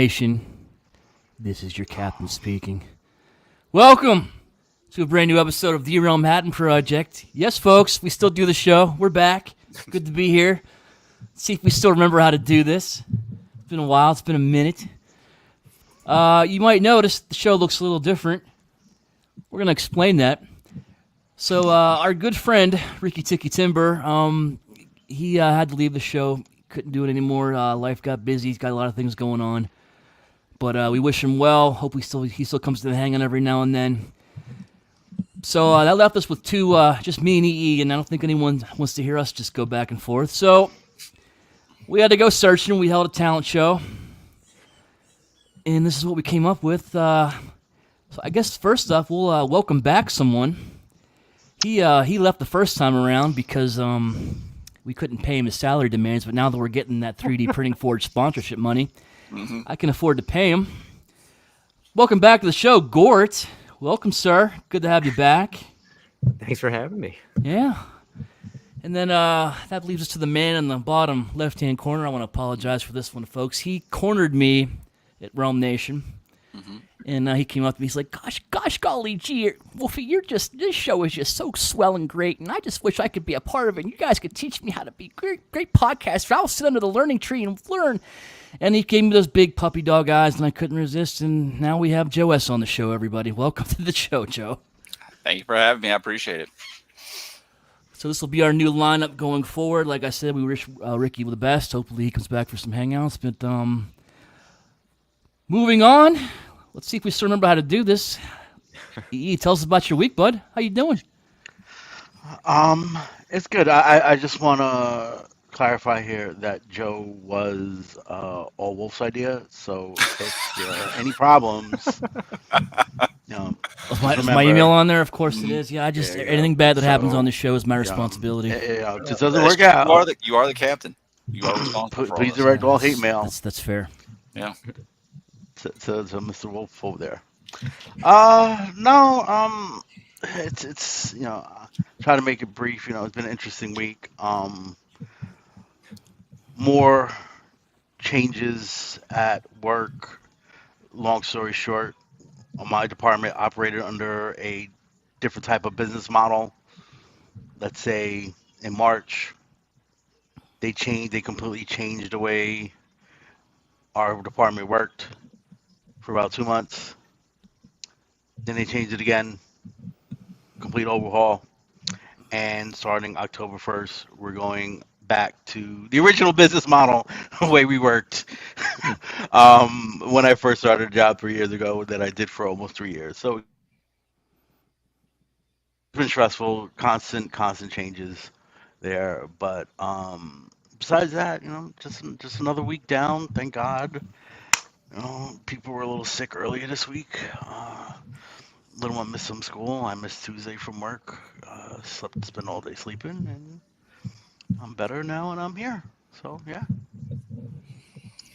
Nation, this is your captain speaking. Welcome to a brand new episode of the Realmhattan Project. Yes, folks, we still do the show. We're back. Good to be here. Let's see if we still remember how to do this. It's been a while. It's been a minute. You might notice the show looks a little different. We're going to explain that. So our good friend, Ricky Ticky Timber, he had to leave the show. Couldn't do it anymore. Life got busy. He's got a lot of things going on. But we wish him well. Hope he still comes to the hang on every now and then. So that left us with two, just me and EE, and I don't think anyone wants to hear us just go back and forth. So we had to go searching. We held a talent show. And this is what we came up with. So I guess first off, we'll welcome back someone. He left the first time around because we couldn't pay him his salary demands, but now that we're getting that 3D Printing Forge sponsorship money, I can afford to pay him. Welcome back to the show, Gort. Welcome, sir. Good to have you back. Thanks for having me. Yeah. And then that leaves us to the man in the bottom left-hand corner. I want to apologize for this one, folks. He cornered me at Realm Nation. And he came up to me. He's like, "Gosh, golly, gee, Wolfie, this show is just so swell and great, and I just wish I could be a part of it. And you guys could teach me how to be great podcasters. I'll sit under the learning tree and learn." And he gave me those big puppy dog eyes, and I couldn't resist. And now we have Joe S. on the show, everybody. Welcome to the show, Joe. Thank you for having me. I appreciate it. So this will be our new lineup going forward. Like I said, we wish Ricky the best. Hopefully he comes back for some hangouts. But moving on. Let's see if we still remember how to do this. EE, tell us about your week, bud. How you doing? It's good. I just want to clarify here that Joe was all Wolf's idea. So if any problems, Is my email on there? Of course it is. Yeah, anything bad that happens on the show is my responsibility. If it doesn't work out, You are the captain. You are responsible for all please this. direct all hate mail That's fair. Yeah. to Mr. Wolf over there. No, it's try to make it brief. It's been an interesting week. More changes at work. Long story short, my department operated under a different type of business model. Let's say in March, they completely changed the way our department worked for about 2 months. Then they changed it again, complete overhaul. And starting October 1st, we're going back to the original business model, the way we worked when I first started a job 3 years ago that I did for almost 3 years. So it's been stressful, constant changes there. But besides that, just another week down, thank God. People were a little sick earlier this week. Little one missed some school. I missed Tuesday from work. Spent all day sleeping, and I'm better now, and I'm here. So yeah,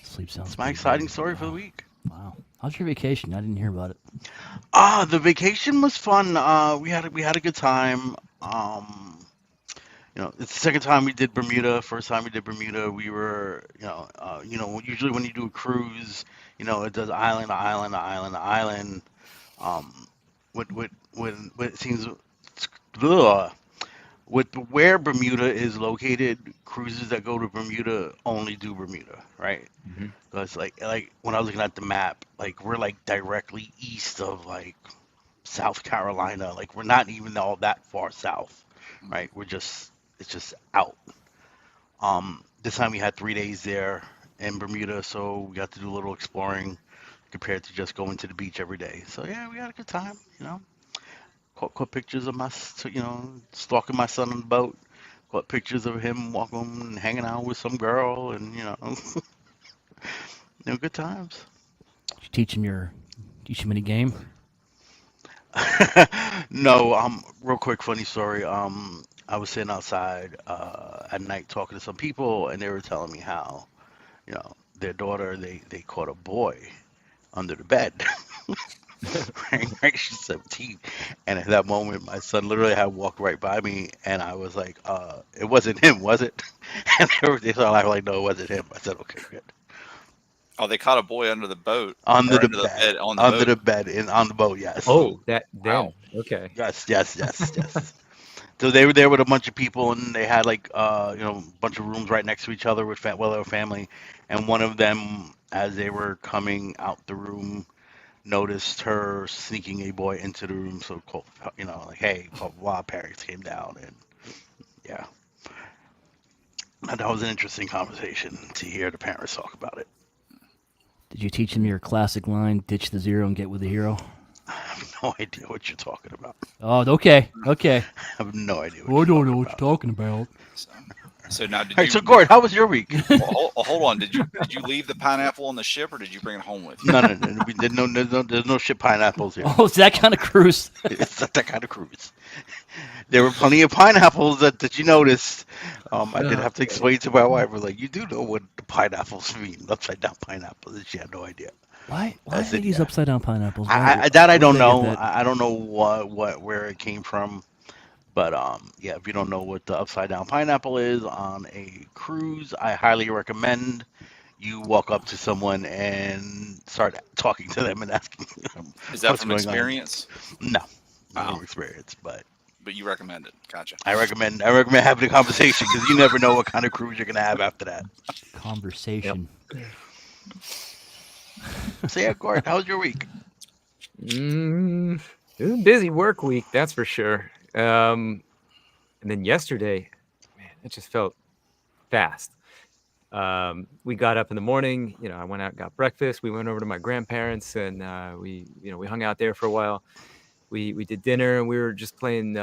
Sleep sounds. it's my exciting story for the week. Wow. How's your vacation? I didn't hear about it. The vacation was fun. We had a good time. It's the second time we did Bermuda. First time we did Bermuda, we were, usually when you do a cruise, it does island to island to island to island. When it seems, with where Bermuda is located, cruises that go to Bermuda only do Bermuda, right? So it's like when I was looking at the map, like we're like directly east of like South Carolina. Like we're not even all that far south, right? It's just out. This time we had 3 days there in Bermuda, so we got to do a little exploring compared to just going to the beach every day. So yeah, we had a good time. Caught pictures of stalking my son on the boat. Caught pictures of him walking and hanging out with some girl, and good times. Did you teach him any game? No, real quick funny story. I was sitting outside at night talking to some people, and they were telling me how, their daughter they caught a boy under the bed. Right, she's 17, and at that moment, my son literally had walked right by me, and I was like, "It wasn't him, was it?" And they started laughing like, "No, it wasn't him." I said, "Okay, good." Oh, they caught a boy under the boat. under Or the under the bed, bed on the under boat. the bed, and on the boat. Yes. Oh, that Wow. then. Okay. Yes. So they were there with a bunch of people, and they had like a bunch of rooms right next to each other with well, their family, and one of them, as they were coming out the room, noticed her sneaking a boy into the room. So like, hey, blah blah blah. Parents came down, and yeah, and that was an interesting conversation to hear the parents talk about it. Did you teach him your classic line, ditch the zero and get with the hero? I have no idea what you're talking about. Oh, okay. I have no idea what I you're don't talking know what about. you're talking about. So now, All right, so Gord, how was your week? hold on? Did you leave the pineapple on the ship, or did you bring it home with you? No. There's no shit pineapples here. Oh, it's that kind of cruise. It's not that kind of cruise. There were plenty of pineapples that you noticed. I did have to Okay. explain to my wife. We're like, you do know what the pineapples mean, upside down pineapples, and she had no idea. Why I do they said, use yeah. upside down pineapples? I Where don't did they get know. that? I don't know where it came from. But yeah, if you don't know what the upside down pineapple is on a cruise, I highly recommend you walk up to someone and start talking to them and asking them Is that what's from going on. experience? No, not Oh, from experience, but but you recommend it. Gotcha. I recommend having a conversation because you never know what kind of cruise you're gonna have after that. Conversation. So yeah, Gord, how was your week? It was a busy work week, that's for sure. And then yesterday, man, it just felt fast. We got up in the morning. I went out, got breakfast. We went over to my grandparents, and we hung out there for a while. We did dinner, and we were just playing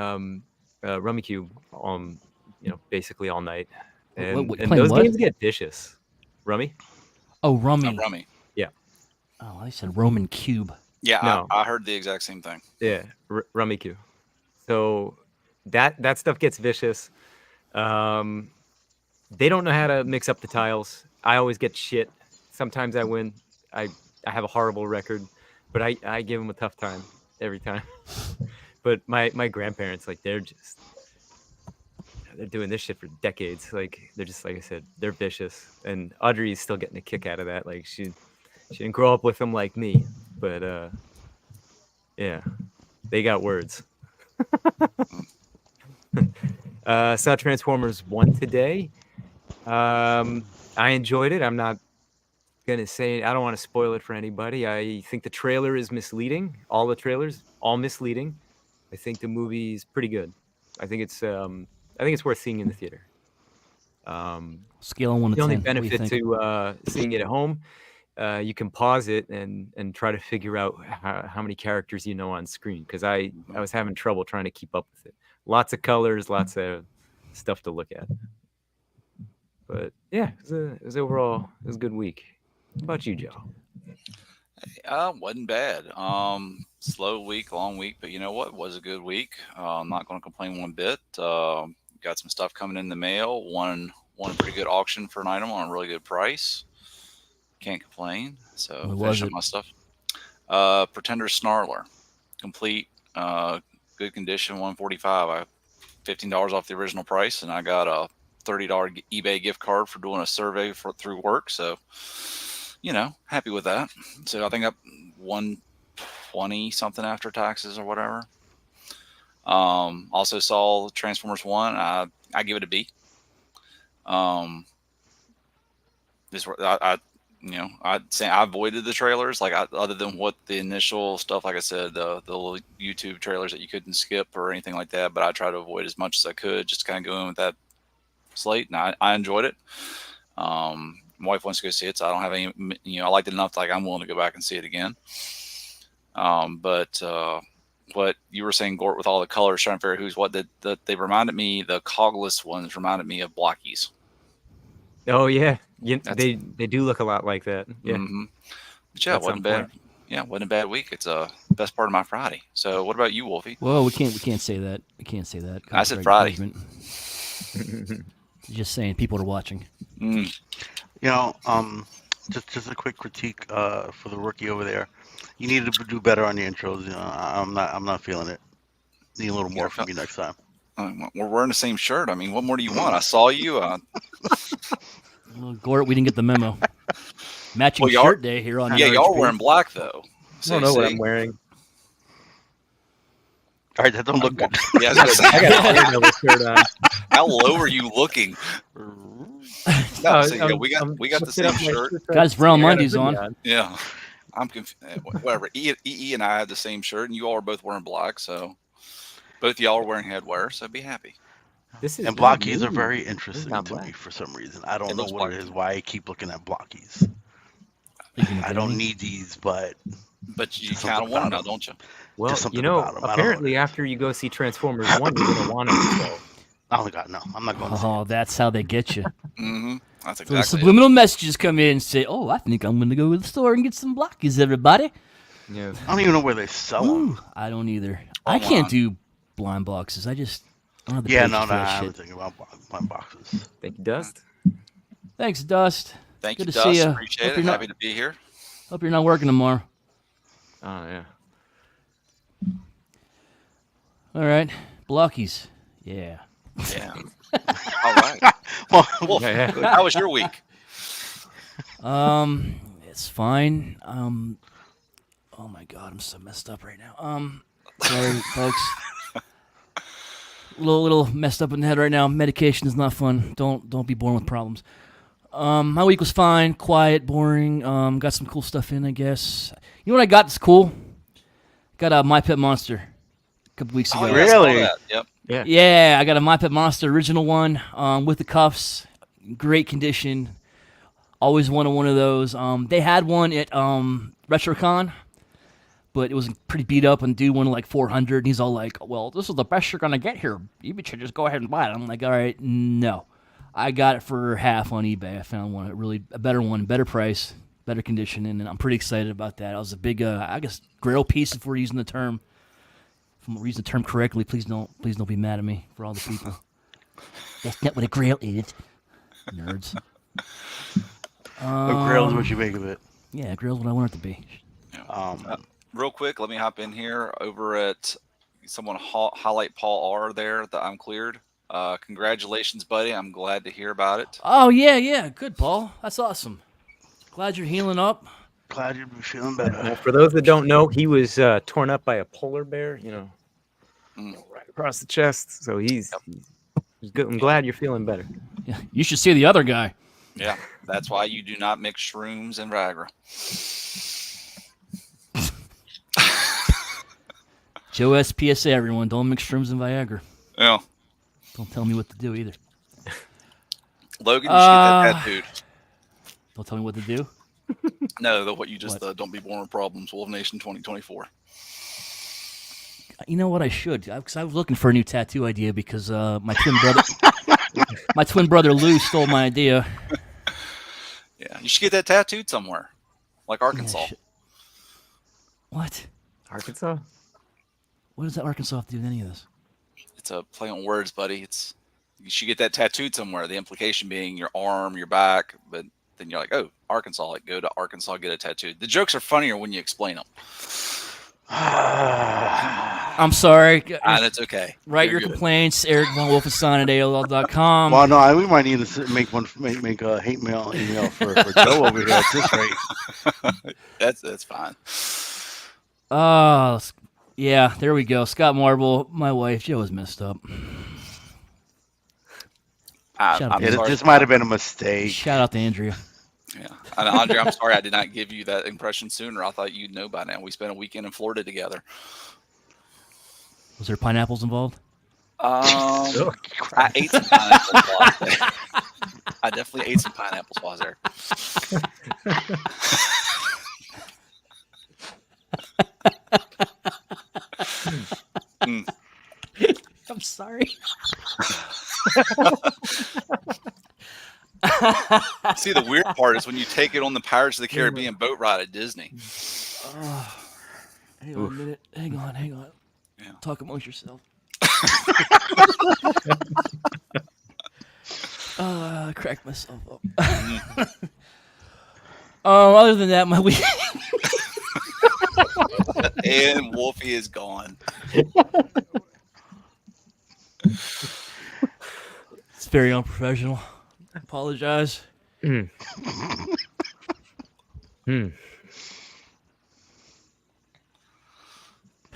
Rummy Cube, basically all night. And Wait, playing those what? games get vicious. Rummy? Oh, rummy. Rummy. Yeah. Oh, I said Roman cube. Yeah, No. I heard the exact same thing. Yeah, Rummy Cube. So that stuff gets vicious. They don't know how to mix up the tiles. I always get shit. Sometimes I win. I have a horrible record, but I give them a tough time every time. But my grandparents, like, they're doing this shit for decades. Like, they're just, like I said, they're vicious. And Audrey's still getting a kick out of that. Like, she didn't grow up with them like me, but yeah, they got words. Saw Transformers 1 today. I enjoyed it. I'm not gonna say, I don't want to spoil it for anybody. I think the trailer is misleading. All the trailers, all misleading. I think the movie's pretty good. I think it's worth seeing in the theater. Scale on 1 to The only 10. What do you benefit think? to seeing it at home, you can pause it and try to figure out how many characters you know on screen, because I was having trouble trying to keep up with it. Lots of colors, lots of stuff to look at. But yeah, it was overall, it was a good week. How about you, Joe? Wasn't bad. Slow week, long week, but you know what? Was a good week. I'm not going to complain one bit. Got some stuff coming in the mail. Won a pretty good auction for an item on a really good price. Can't complain. So What was finish up it? my stuff. Pretender Snarler, complete, good condition, 145. I $15 off the original price, and I got a $30 eBay gift card for doing a survey through work. So, happy with that. So I think up 120 something after taxes or whatever. Also saw Transformers 1. I give it a B. I'd say I avoided the trailers, other than what the initial stuff, like I said, the little YouTube trailers that you couldn't skip or anything like that. But I try to avoid as much as I could, just kind of go in with that slate, and I enjoyed it. My wife wants to go see it, so I don't have any. I liked it enough, like I'm willing to go back and see it again. But what you were saying, Gort, with all the colors, trying to figure out who's what, they reminded me, the cogless ones reminded me of blockies. Oh yeah, they do look a lot like that. Yeah, mm-hmm. But yeah, it wasn't bad. Yeah, wasn't a bad week. It's best part of my Friday. So what about you, Wolfie? Whoa, we can't say that. We can't say that. I said Friday. Just saying, people are watching. Just a quick critique for the rookie over there. You needed to do better on the intros. I'm not feeling it. Need a little more from you next time. We're wearing the same shirt. I mean, what more do you want? I saw you. Well, Gort, we didn't get the memo. Matching Well, y'all- shirt day here on Yeah, y'all RHP. wearing black though. I don't know what I'm See? wearing. All right, that don't look good. Yeah, I was gonna say, I got a Daredevil shirt on. how low are you looking? No, so, yeah, we got the lifting same up my shirt. shirt Got his to Realm see I got a undies hoodie on. Yeah, I'm confused. Whatever. EE and I have the same shirt, and you all are both wearing black, so both of y'all are wearing headwear. So be happy. This is And not blockies are new. very This is interesting not to me black. for some reason. I It don't know looks what black it to is. me. Why I keep looking at blockies. Thinking of I don't Danny. need these, but But you Just kind of something want them about now, 'em. don't you? Well, just something about them. I don't know what apparently it is. after you go see Transformers 1, you're going to want them. So. Oh God, no! I'm not going to see Oh, it. that's how they get you. Mm-hmm. That's So the exactly it. subliminal messages come in and say, "Oh, I think I'm going to go to the store and get some blockies, everybody." Yeah. I don't even know where they sell them. Ooh, I don't either. I Online. can't do blind boxes. I don't have the Yeah, patience no, for that I've shit. been thinking about buying boxes. Thank you, Dust. Thanks, Dust. Thank Good you, to see Dust. ya. Appreciate Hope it. you're Happy to be here. Hope you're not working tomorrow. Oh, yeah. All right, blockies. Yeah. Yeah. All right. Well, Wolf, Yeah, yeah. how was your week? It's fine. Oh my God, I'm so messed up right now. Sorry, folks. Little messed up in the head right now. Medication is not fun. Don't be born with problems. My week was fine, quiet, boring. Got some cool stuff in, I guess. You know what I got that's cool? Got a My Pet Monster a couple weeks ago. Oh, yeah, I saw Really? that. Yep. Yeah. Yeah, I got a My Pet Monster original one with the cuffs, great condition. Always wanted one of those. They had one at RetroCon, but it was pretty beat up, and dude wanted like 400. And he's all like, "Well, this is the best you're gonna get here. You should just go ahead and buy it." I'm like, "All right, no." I got it for half on eBay. I found one, a better one, better price, better condition, and I'm pretty excited about that. I was a big, I guess, grail piece if we're using the term. If I'm using the term correctly, please don't be mad at me for all the people. That's not what a grail is, nerds. a grill is what you make of it. Yeah, grail's what I want it to be. Real quick, let me hop in here over at someone highlight Paul R there that I'm cleared. Congratulations, buddy. I'm glad to hear about it. Oh yeah, good, Paul. That's awesome. Glad you're healing up. Glad you're feeling better. Now, for those that don't know, he was torn up by a polar bear, right across the chest. So he's good. I'm glad you're feeling better. Yeah, you should see the other guy. Yeah, that's why you do not mix shrooms and Viagra. Joe SPSA, everyone. Don't mix shrooms and Viagra. Yeah. Don't tell me what to do either. Logan, you should get that tattooed. Don't tell me what to do. No, what you just What? don't be born with problems. Wolf Nation 2024. You know what? I should, because I was looking for a new tattoo idea because my twin brother Lou stole my idea. Yeah, you should get that tattooed somewhere, like Arkansas. Yeah, what? Arkansas? What does that Arkansas have to do with any of this? It's a play on words, buddy. You should get that tattooed somewhere. The implication being your arm, your back, but then you're like, oh, Arkansas. Like, go to Arkansas, get a tattoo. The jokes are funnier when you explain them. I'm sorry. And it's okay. Write You're your good. complaints. Eric Von Wolfenstein at AOL.com. Well, no, we might need to make a hate mail email for Joe over here at this rate. That's fine. Yeah, there we go. Scott Marble, my wife, Joe is messed up. Shut up, I'm Yeah, sorry. this might have been a mistake. Shout out to Andrea. Yeah. And Andre, I'm sorry I did not give you that impression sooner. I thought you'd know by now. We spent a weekend in Florida together. Was there pineapples involved? Oh, I ate some pineapples while I was there. I definitely ate some pineapples while I was there. I'm sorry. See, the weird part is when you take it on the Pirates of the Caribbean boat ride at Disney. Hang on a minute. Hang on. Yeah. Talk amongst yourself. I cracked myself up. Other than that, my week. And Wolfie is gone. It's very unprofessional. I apologize. Hmm.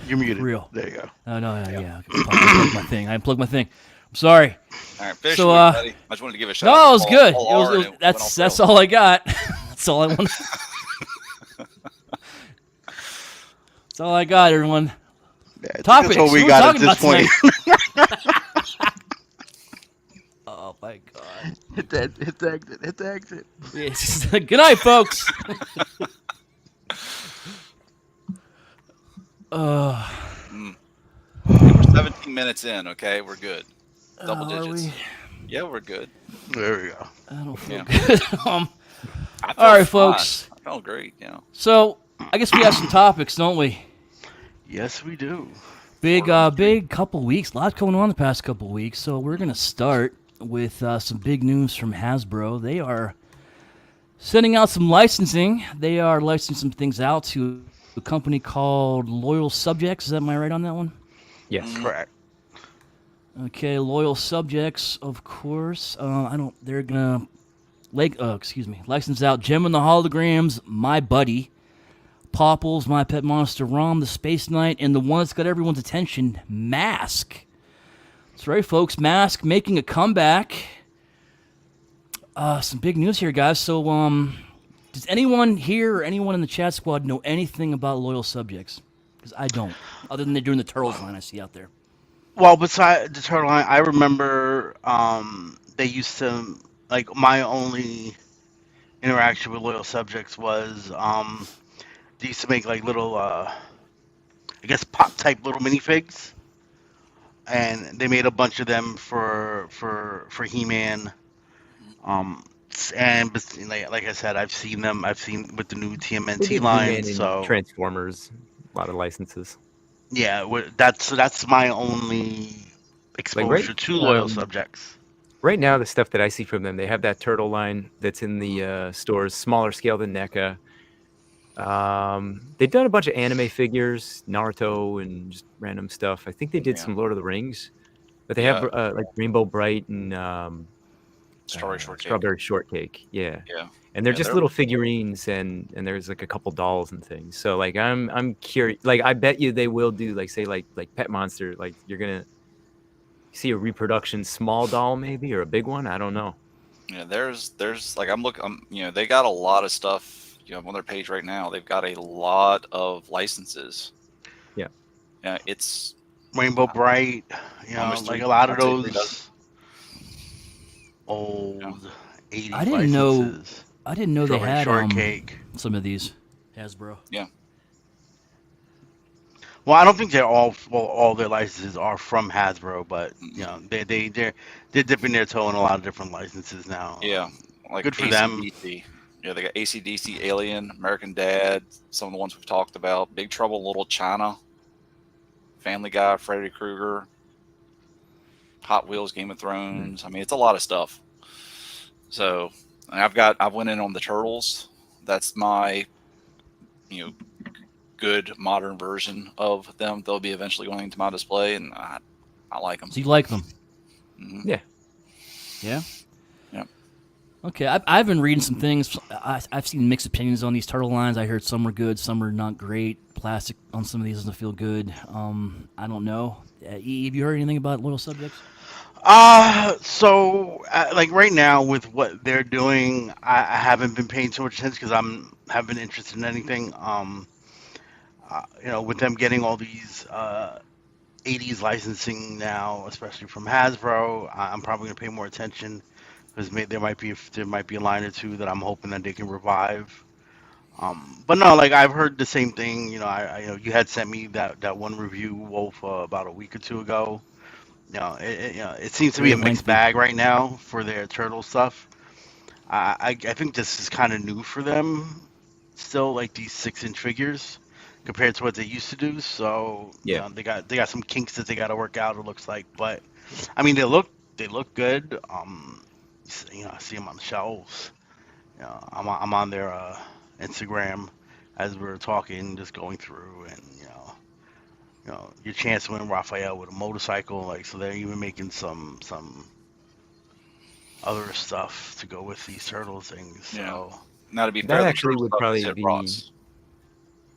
You're muted. Real. There you go. Oh no, Yeah. yeah. Unplug my thing. I unplugged my thing. I'm sorry. All right, finish So your week, buddy. I just wanted to give a shout out to no, it was good. Paul It was, R. it and was it went off that's rails. all I got. That's all I want. That's all I got, everyone. Yeah, I think that's all Topics. we What are we got at talking this about point. tonight? Oh my god. Hit the exit. Hit the exit. Yes. Good night, folks. Mm. Hey, we're 17 minutes in. Okay, we're good. Double Are digits. we? Yeah, we're good. There we go. I don't feel Yeah. good. I feel All right, fine. folks. I feel great. So I guess we have some topics, don't we? Yes, we do. Big, Word on the street. big couple weeks. A lot going on the past couple weeks. So we're gonna start with some big news from Hasbro. They are sending out some licensing. They are licensing some things out to a company called Loyal Subjects. Is that am I right on that one? Yes. Correct. Okay, Loyal Subjects, of course. I don't. They're gonna license out Gem and the Holograms, My Buddy, Popples, My Pet Monster, Rom, the Space Knight, and the one that's got everyone's attention, Mask. That's right, folks. Mask making a comeback. Some big news here, guys. So, does anyone here or anyone in the chat squad know anything about Loyal Subjects? Because I don't. Other than they're doing the Turtles line I see out there. Well, beside the turtle line, I remember they used to like my only interaction with loyal subjects was they used to make like little I guess pop type little minifigs, and they made a bunch of them for He-Man. Um, like I said, I've seen them. I've seen with the new They TMNT did line. He-Man and So Transformers. A lot of licenses. yeah, that's my only Like right, exposure to loyal subjects. right now, the stuff that I see from them, they have that turtle line that's in the stores, smaller scale than NECA. They've done a bunch of anime figures, Naruto, and just random stuff. I think they did Yeah. some Lord of the Rings, but they Yeah. have like Rainbow Bright and Strawberry shortcake. Yeah, Yeah. and they're Yeah, just they're- little figurines, and there's like a couple dolls and things. So like I'm curious. Like I bet you they will do like say like Pet Monster. Like you're gonna see a reproduction small doll maybe or a big one. I don't know. Yeah, there's like I'm looking. They got a lot of stuff. On their page right now, they've got a lot of licenses. Yeah. Yeah, it's Rainbow Bright, almost like three. a lot of I'd say 3 dozen. those old Yeah. 80s I didn't know. licenses. I didn't know they Strawberry had shortcake. some of these Hasbro. Yeah. Well, I don't think they're all their licenses are from Hasbro, but they're dipping their toe in a lot of different licenses now. Yeah, like good for them. AC/DC. Yeah, they got AC/DC, Alien, American Dad, some of the ones we've talked about. Big Trouble in Little China, Family Guy, Freddy Krueger, Hot Wheels, Game of Thrones. I mean, it's a lot of stuff. So, and I've went in on the Turtles. That's my, good modern version of them. They'll be eventually going into my display, and I like them. So you like them? Mhm. Yeah. Yeah. Yeah. Okay, I've been reading some things. I've seen mixed opinions on these turtle lines. I heard some are good, some are not great. Plastic on some of these doesn't feel good. I don't know. E, have you heard anything about Loyal Subjects? Like right now with what they're doing, I haven't been paying too much attention because haven't been interested in anything. With them getting all these 80s licensing now, especially from Hasbro, I'm probably gonna pay more attention because there might be a line or two that I'm hoping that they can revive. But no, like I've heard the same thing. You had sent me that one review, Wolf, about a week or two ago. It seems to be a Very mixed lengthy. bag right now for their turtle stuff. I think this is kind of new for them, still like these 6-inch figures compared to what they used to do. So Yeah. they got some kinks that they got to work out. It looks like, but I mean they look good. I see them on the shelves. I'm on their Instagram as we're talking, just going through, and your chance to win Raphael with a motorcycle. Like, so they're even making some other stuff to go with these turtle things. Yeah. So Now, to be That fair, the actually first would stuff is probably hit be Ross.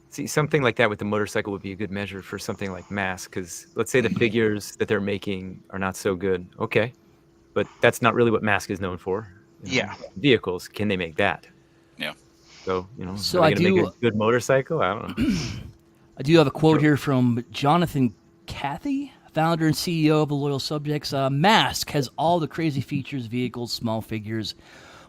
see something like that with the motorcycle would be a good measure for something like mass. Because let's say the Mhm. figures that they're making are not so good. Okay, but that's not really what Mask is known for. Yeah. Vehicles. Can they make that? Yeah. So So are they I going to make a do good motorcycle? I don't know. I do have a quote Sure. here from Jonathan Cathy, founder and CEO of the Loyal Subjects. Mask has all the crazy features, vehicles, small figures,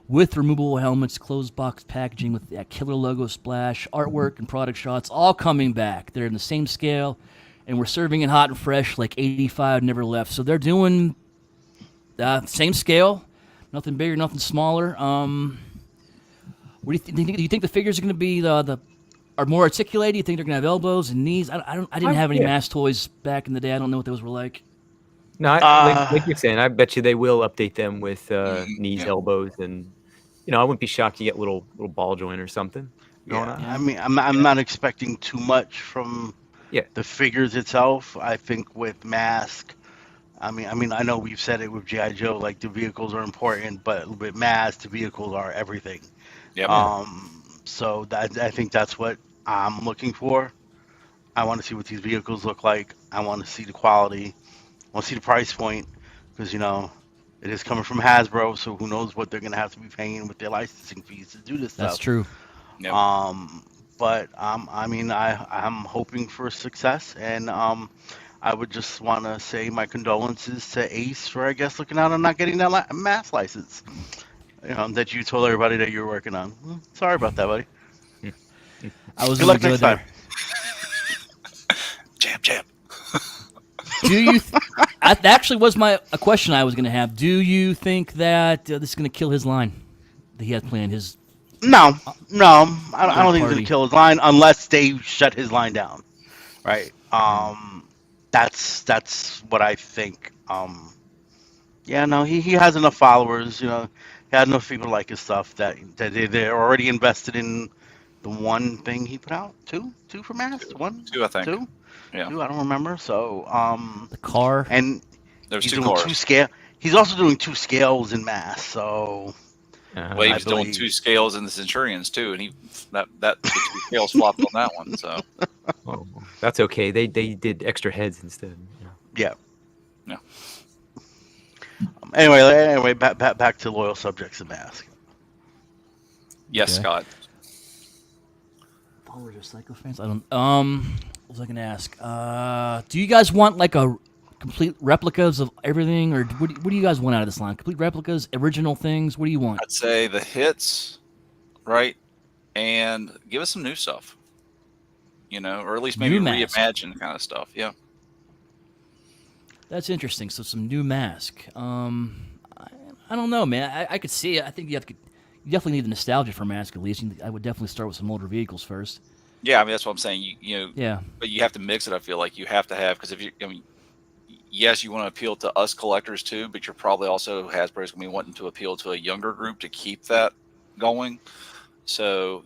with removable helmets, closed box packaging with that killer logo splash, artwork, and product shots, all coming back. They're in the same scale, and we're serving it hot and fresh like 85 never left. So they're doing same scale, nothing bigger, nothing smaller. What do you think? Do you think the figures are going to be the are more articulated? Do you think they're going to have elbows and knees? I didn't have any Yeah. mass toys back in the day. I don't know what those were like. No, like you're saying, I bet you they will update them with knees, Yeah. elbows, and I wouldn't be shocked to get little ball joint or something going Yeah. on. I Yeah, mean, I'm not expecting too much from Yeah, the figures itself. I think with Mask, I know we've said it with GI Joe, like the vehicles are important, but with Mask, the vehicles are everything. Yep. yeah. So I think that's what I'm looking for. I want to see what these vehicles look like. I want to see the quality. I want to see the price point because it is coming from Hasbro, so who knows what they're gonna have to be paying with their licensing fees to do this that's stuff. true. Yep. But I'm hoping for success, and I would just want to say my condolences to Ace for, I guess, looking out and not getting that mass license. That you told everybody that you were working on. Sorry about that, buddy. I was Good going to luck go next time. there. Jab. Do you? That actually was a question I was going to have. Do you think that this is going to kill his line that he had planned? His No, no, I third don't think he's gonna party. kill his line unless they shut his line down, right? Mm. That's what I think. Yeah, no, he has enough followers. He had enough people like his stuff that they're already invested in the one thing he put out. Two for mass. One, Two, I think. two, Yeah. two. I don't remember. So The car. and There's he's two doing two cars. scale. He's also doing two scales in mass. So Well, he I was doing believe. two scales in the Centurions too, and that the two scales flopped on that one. So Oh, well, that's okay. They did extra heads instead. Yeah. yeah. Anyway, back to loyal subjects of mask. Yes, Okay. Scott. Followers are psycho fans. I don't. What was I going to ask? Do you guys want like a complete replicas of everything, or what do you guys want out of this line? Complete replicas, original things. What do you want? I'd say the hits, right, and give us some new stuff. Or at least maybe New mask. reimagine kind of stuff. Yeah. That's interesting. So some new mask. I don't know, man. I could see it. I think you definitely need the nostalgia for mask at least. I would definitely start with some older vehicles first. Yeah, I mean that's what I'm saying. Yeah. But you have to mix it. I feel like you have to have because yes, you want to appeal to us collectors too, but you're probably also Hasbro's going to be wanting to appeal to a younger group to keep that going. So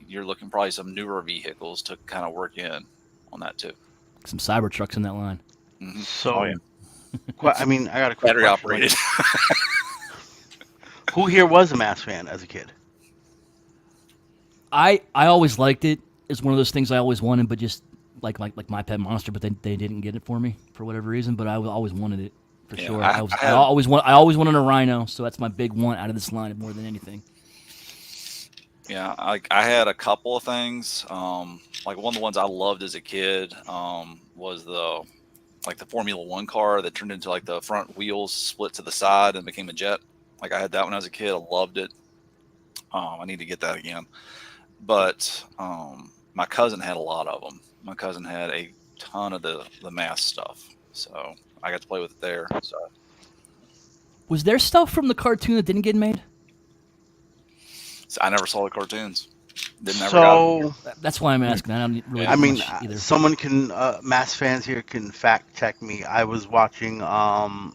you're looking probably some newer vehicles to kind of work in on that too. Some cyber trucks in that line. Mm-hmm. So, Oh yeah, I got a quick battery question. operated. Who here was a mask fan as a kid? I always liked it. It's one of those things I always wanted, but just like my pet monster, but they didn't get it for me for whatever reason. But I always wanted it for Yeah, sure. I I always wanted a rhino, so that's my big one out of this line more than anything. Yeah, I had a couple of things. Like one of the ones I loved as a kid was the Formula One car that turned into like the front wheels split to the side and became a jet. Like I had that when I was a kid. I loved it. I need to get that again. But my cousin had a lot of them. My cousin had a ton of the mass stuff, so I got to play with it there. So Was there stuff from the cartoon that didn't get made? I never saw the cartoons. Didn't ever got them. So, That's why I'm asking. I don't really Yeah. I get mean, much either. someone can, mass fans here can fact check me. I was watching a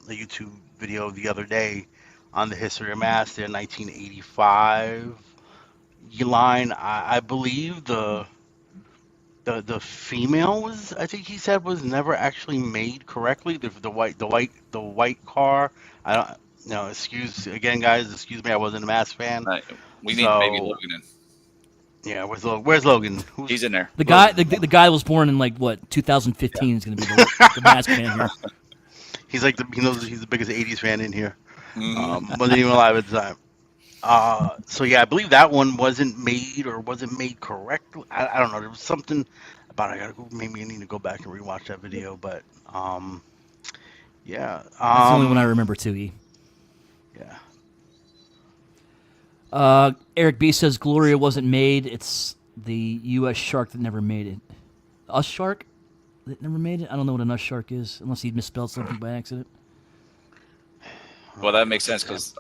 YouTube video the other day on the history of mass, their 1985 line. I believe the female was, I think he said, was never actually made correctly. The white car. I don't. Excuse again, guys. Excuse me. I wasn't a mass fan. We need baby So Logan in. yeah, where's Logan? He's in there. The guy, Logan? the guy was born in like what 2015 is going to be the mask man here. He's like he knows he's the biggest '80s fan in here. Mhm. Wasn't even alive at the time. So yeah, I believe that one wasn't made correctly. I don't know. There was something about I gotta go. Maybe I need to go back and rewatch that video. But yeah, That's the only one I remember too. yeah. Eric B says Gloria wasn't made. It's the U.S. shark that never made it. Us shark that never made it. I don't know what an us shark is, unless he misspelled something by accident. Well, that makes sense because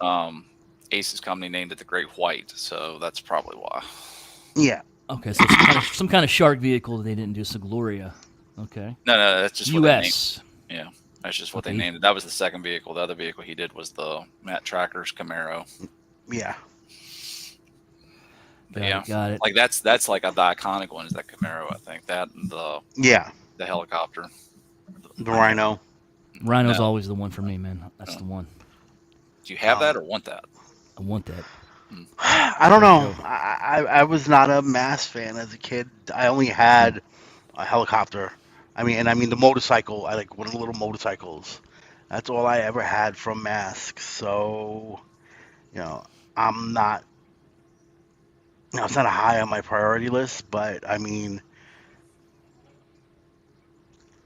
Ace's company named it the Great White, so that's probably why. Yeah. Okay, so some kind of shark vehicle that they didn't do. So Gloria. Okay. No, that's just what they named. U.S. Yeah, that's just what they Okay. named it. That was the second vehicle. The other vehicle he did was the Matt Tracker's Camaro. Yeah. But yeah, Got it. like that's like the iconic one is that Camaro. I think that and Yeah. the helicopter. The Rhino. Rhino's No. always the one for me, man. That's the one. Do you have that or want that? I want that. I don't know. Sure. I was not a Mass fan as a kid. I only had a helicopter. I mean the motorcycle. I like one of the little motorcycles. That's all I ever had from Mask. So, I'm not. It's not a high on my priority list, but I mean,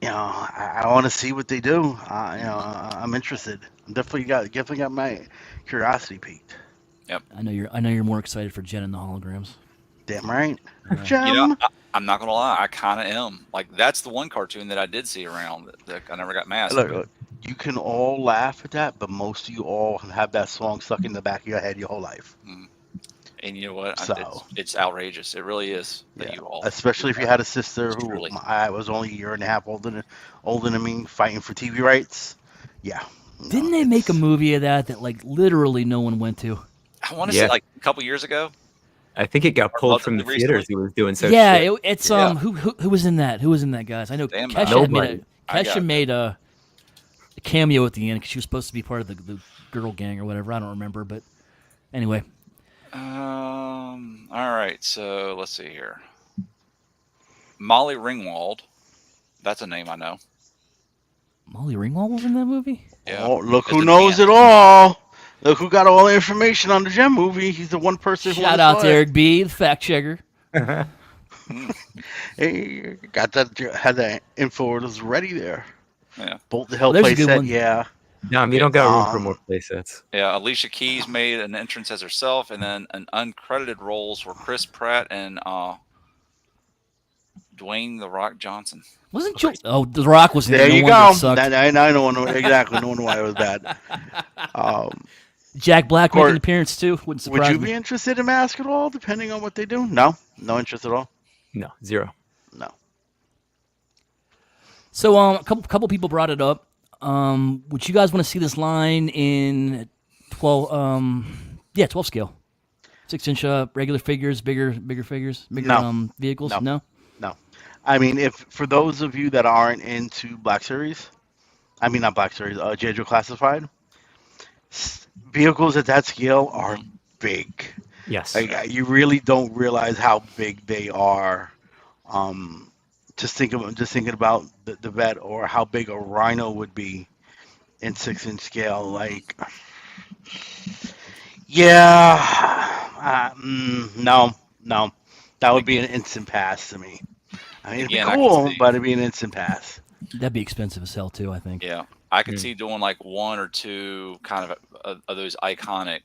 I want to see what they do. I'm interested. I'm definitely got my curiosity piqued. I know you're more excited for Jen and the holograms. Damn right. Yeah. Gem. I'm not gonna lie, I kind of am. Like that's the one cartoon that I did see around that I never got masked. Look, you can all laugh at that, but most of you all have that song stuck in the back of your head your whole life. And you know what? So. It's outrageous. It really is that Yeah, you all. especially if you had a sister who Truly. I was only a year and a half older than me, fighting for TV rights. Yeah. Didn't they make a movie of that like literally no one went to? I want to Yeah. say like a couple years ago. I think it got pulled from the relatively theaters. recently. He was doing so Yeah, shit. it's Yeah. who was in that? Who was in that, guys? I know Damn, Kesha nobody. made a cameo at the end because she was supposed to be part of the girl gang or whatever. I don't remember, but anyway, All right, so let's see here. Molly Ringwald. That's a name I know. Molly Ringwald was in that movie. Yeah. Oh, look As who a knows Jan. it all. Look who got all the information on the Gem movie. He's the one person who Shout out saw to it. Eric B, the fact checker. Hey, got that, had that info. It was ready there. Yeah. Bolt the Hell There's a good playset. one. Yeah. No, you don't got room for more playsets. Yeah, Alicia Keys made an entrance as herself, and then an uncredited roles were Chris Pratt and Dwayne The Rock Johnson. Wasn't Joe? Oh, The Rock was in There it. No you wonder go. it sucked. I know exactly. No wonder why it was bad. Jack Black Court, making an appearance too. Wouldn't Would surprise you me. be interested in Mask at all, depending on what they do? No interest at all. No, zero. No. So, a couple people brought it up. Would you guys want to see this line in 12? 12 scale, 6-inch regular figures, bigger figures, bigger No. vehicles. No. No. No. I mean, if for those of you that aren't into Black Series, I mean not Black Series, J. Joe Classified, vehicles at that scale are big. Yes. Like, you really don't realize how big they are. Just thinking about the vet or how big a Rhino would be in 6-inch scale. Like, yeah, no, that would be an instant pass to me. I mean, it'd Again, be I can cool, see. but it'd be an instant pass. That'd be expensive as hell too. I think. Yeah, I could see doing like one or two kind of those iconic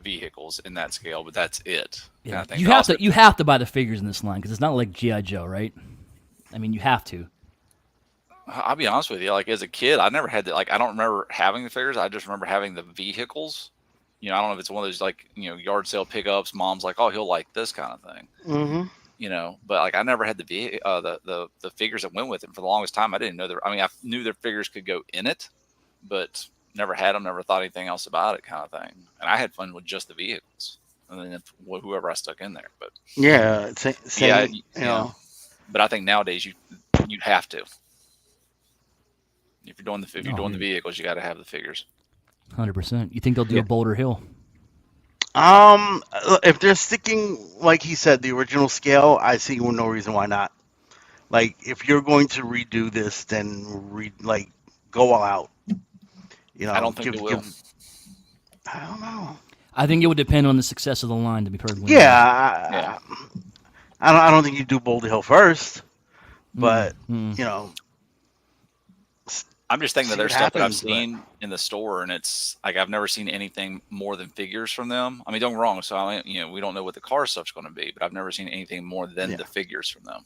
vehicles in that scale, but that's it. Yeah. Kind of thing. You have to buy the figures in this line because it's not like GI Joe, right? I mean, you have to. I'll be honest with you. Like as a kid, I never had I don't remember having the figures. I just remember having the vehicles. I don't know if it's one of those yard sale pickups. Mom's like, oh, he'll like this kind of thing. Mm-hmm. But like I never had the figures that went with it for the longest time. I didn't know I knew their figures could go in it, but never had them. Never thought anything else about it, kind of thing. And I had fun with just the vehicles, and then whoever I stuck in there. But Yeah, same, yeah. But I think nowadays you have to. If you're doing the vehicles, you got to have the figures. 100%. You think they'll do a Boulder Hill? If they're sticking, like he said, the original scale, I see no reason why not. Like, if you're going to redo this, then go all out. I don't think it Give will. I don't know. I think it would depend on the success of the line, to be perfectly Yeah, honest. Yeah, I don't think you do Boulder Hill first, Mm, but mm. you know, I'm just thinking that see what there's stuff that I've happens. But seen in the store, and it's like I've never seen anything more than figures from them. I mean, don't get me wrong. So we don't know what the car stuff's going to be, but I've never seen anything more than yeah, the figures from them.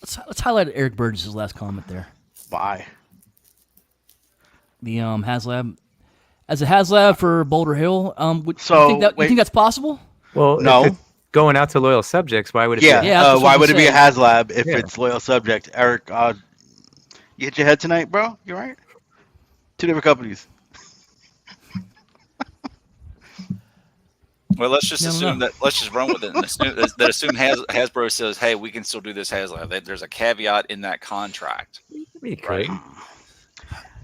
Let's highlight Eric Burgess' last comment there. bye. The HasLab as a HasLab for Boulder Hill. So You think wait, that's possible? Well, if no, it's going out to loyal subjects, why would it be a yeah. Yeah, that's what I Why was gonna would it be a say. HasLab if yeah? it's loyal subject? Eric, you hit your head tonight, bro. You all right? Two different companies. Well, let's just Yeah, I don't assume know. that let's just run with it and assume Hasbro says, "Hey, we can still do this HasLab." There's a caveat in that contract, You right? could.